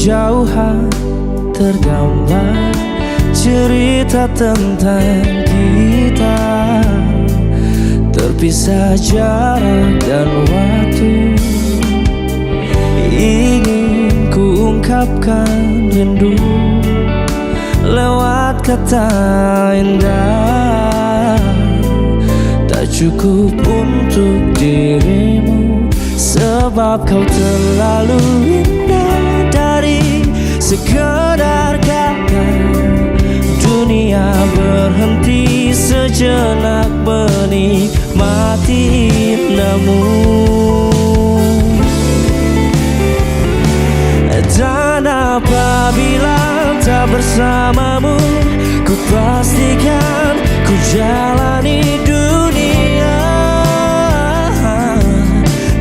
[SPEAKER 18] kejauhan tergambar cerita tentang kita, terpisah jarak dan waktu. Ingin ku ungkapkan rindu lewat kata indah, tak cukup untuk dirimu, sebab kau terlalu indah. Dari sekedar kata dunia berhenti sejenak menikmati indahmu. Tanah apabila tak bersamamu. Ku pastikan ku jalani dunia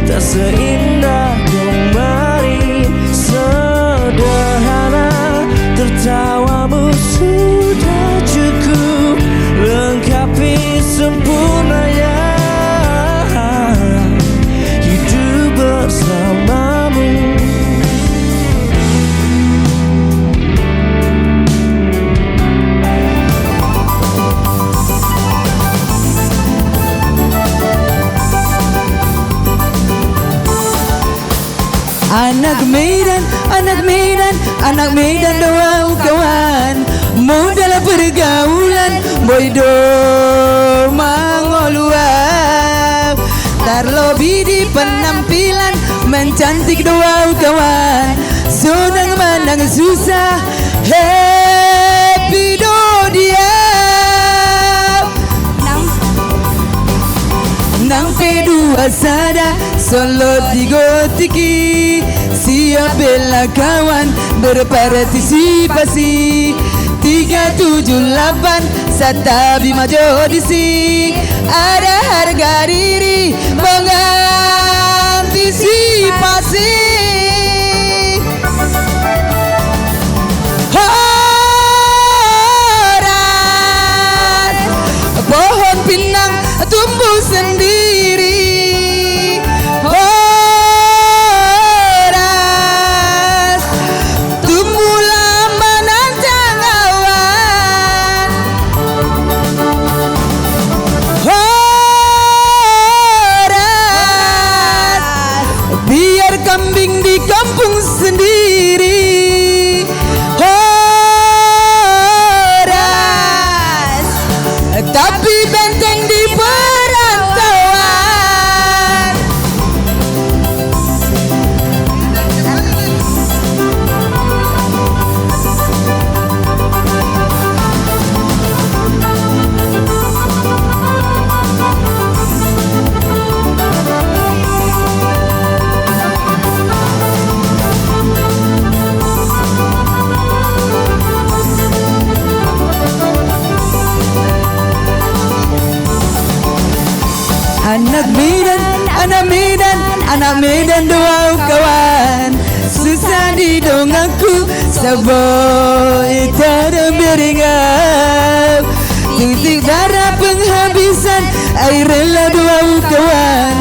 [SPEAKER 18] tak seindah kemarin. Sederhana, tertawamu sudah cukup lengkapi sempurnanya hidup bersamamu.
[SPEAKER 20] Anak Medan, anak Medan, anak Medan doa kawan. Modal pergaulan, boy do mangoluap. Terlebih di penampilan, mencantik doa kawan. Senang menang susah, happy do dia. Nang pedua sada, solo digotiki. Siap bela kawan, berpartisipasi. 378 Satabi maju disi. Ada harga diri mengantisipasi. Horas pohon pinang tumbuh sendiri. Horas tumbuhlah menantang awan. Horas biar kambing di kampung sendiri. Horas tapi benteng di perantauan. Anak Medan, anak Medan, anak Medan doa kawan. Susah didongakku, saboy tak beringat. Titik darah penghabisan, air rela doa kawan.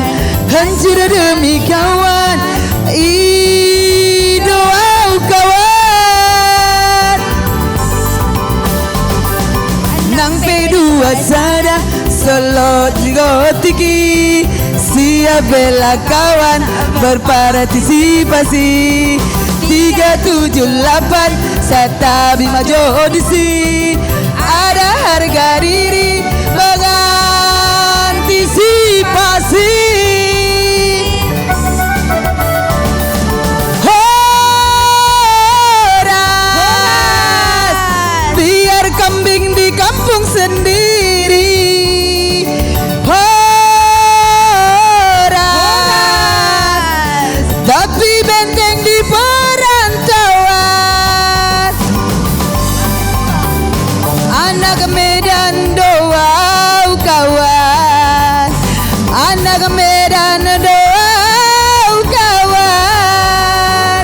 [SPEAKER 20] Hancur demi kawan, doa kawan. Nang pedua sada, solo digotiki. Siap bela kawan, berpartisipasi. 378 Satabi maju disi. Ada harga diri mengantisipasi. Horas biar kambing di kampung sendiri. Tapi benteng di perantauan. Anak Medan doa kawan. Anak Medan doa kawan.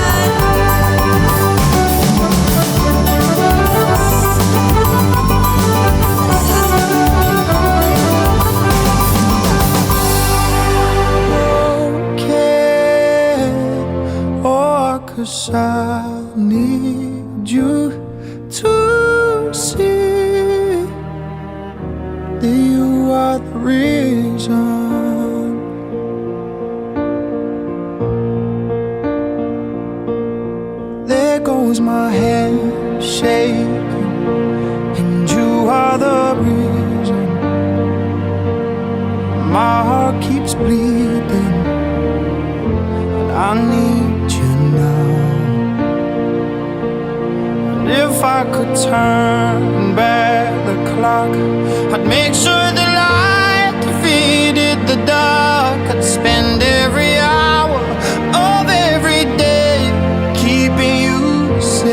[SPEAKER 3] Cause I need you to see that you are the reason. There goes my hand shaking, and you are the reason. My heart keeps bleeding, and I need you now. And if I could turn back the clock, I'd make sure the light defeated the dark. I'd spend every hour of every day keeping you safe.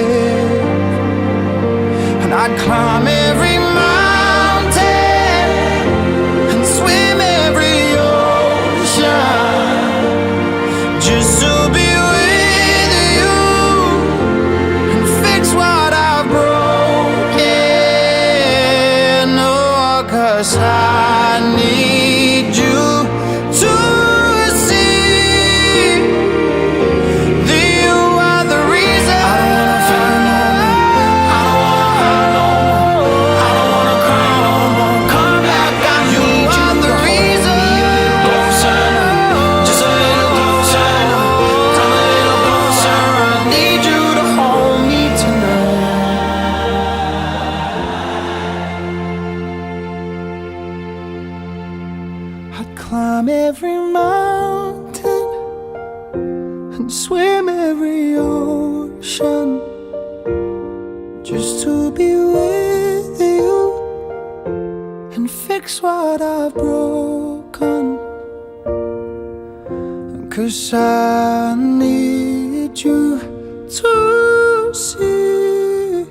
[SPEAKER 3] I'd climb every mountain and swim every ocean just to be with you and fix what I've broken. 'Cause I need you to see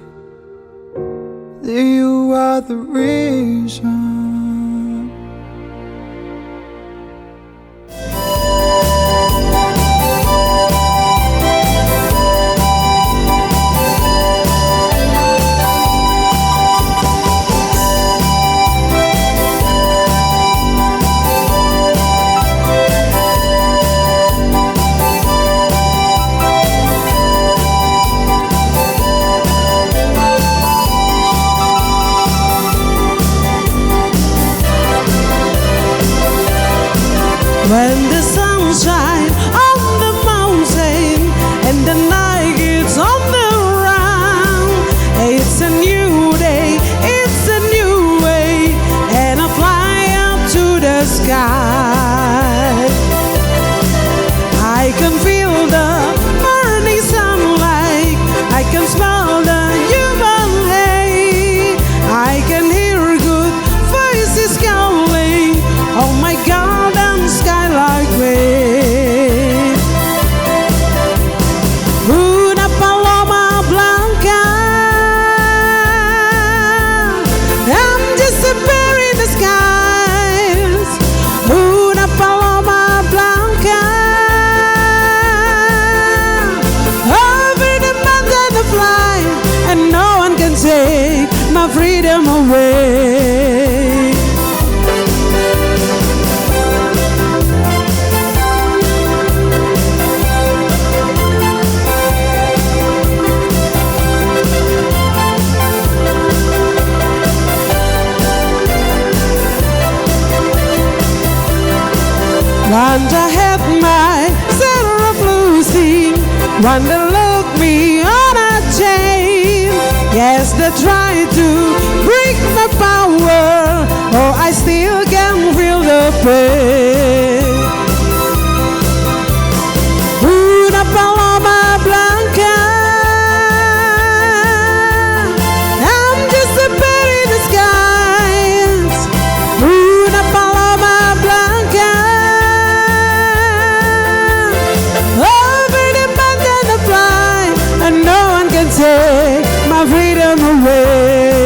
[SPEAKER 3] that you are the reason.
[SPEAKER 18] When the sun shines on the mountain and the night gets on the ground, it's a new day, it's a new way, and I fly up to the sky. I can feel the burning sunlight, I can smell the human hay, I can hear good voices calling, oh my God, skylight way. Una paloma blanca, I'm just a bird in the skies. Una paloma blanca, over the mountain to fly, and no one can take my freedom away. Once I had my share of losing, one that look me on a chain. Yes, they tried to break my power, oh, I still can feel the pain. Una paloma blanca, I'm just a bird in the skies. Una paloma blanca, over the mountain to fly, and no one can take my freedom away.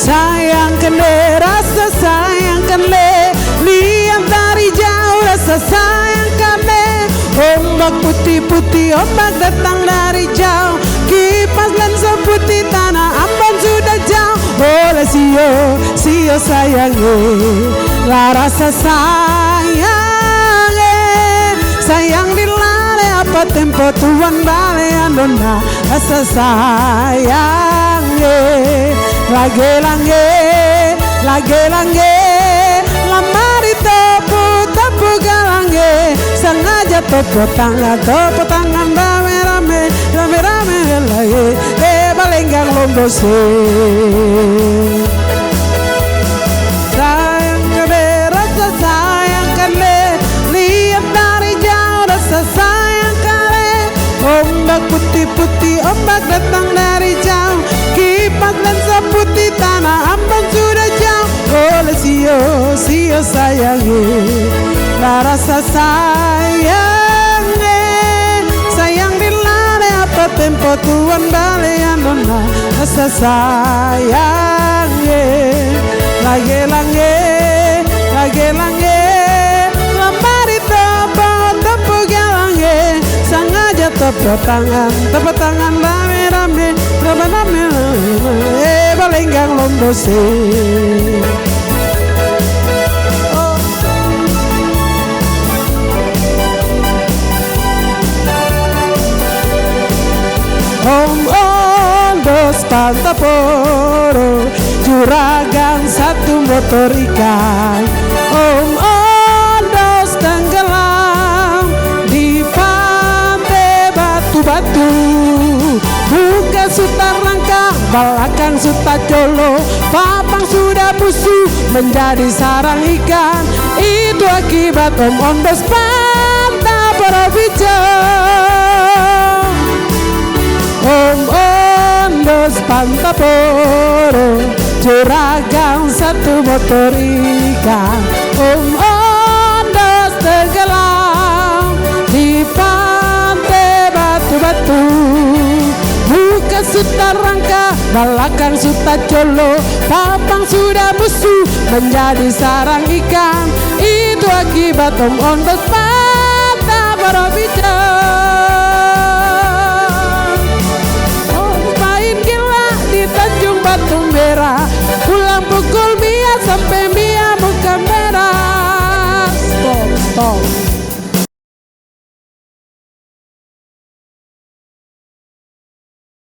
[SPEAKER 18] Sayangkan le, rasa sayangkan le, lihat dari jauh rasa sayangkan le. Ombak putih-putih, ombak datang dari jauh, kipas lensa putih tanah Ambon sudah jauh. Oleh sio sayangnya, lah rasa sayangnya, sayang di lale apa tempo tuan bale andona. Rasa sayangnya, lagi langge, lamari topu galangge, sengaja topo tangan rame-rame lagi, balenggang lombose. Sayang kene, rasa sayang kene, lihat dari jauh rasa sayang kene. Ombak putih-putih, ombak datang dari jauh, kipas lensa putih tanah Ambon sudah jauh. Oleh sio sayangnya, lah rasa sayangnya, sayang di lare apa tempo tuan bale andona. Rasa sayangnya, lagi langge, lamari topo galangge, sengaja topo tangan rame-rame balenggang lombose. Dos Pantaporo, juragan satu motor ikan. belakang suta colo, papang sudah busuk menjadi sarang ikan. Itu akibat Om Ondos Panta Porobijo. Om Ondos Panta Poro, juragan satu motor ikan. Om Ondos tenggelam di pantai batu-batu. Bukan suta rangka, belakang suta colo, papang sudah busuk menjadi sarang ikan. Itu akibat Om Ondos Panta Porobijo. Main gila di Tanjung Batu Merah, pulang pukul Mia sampai Mia muka merah. Stop.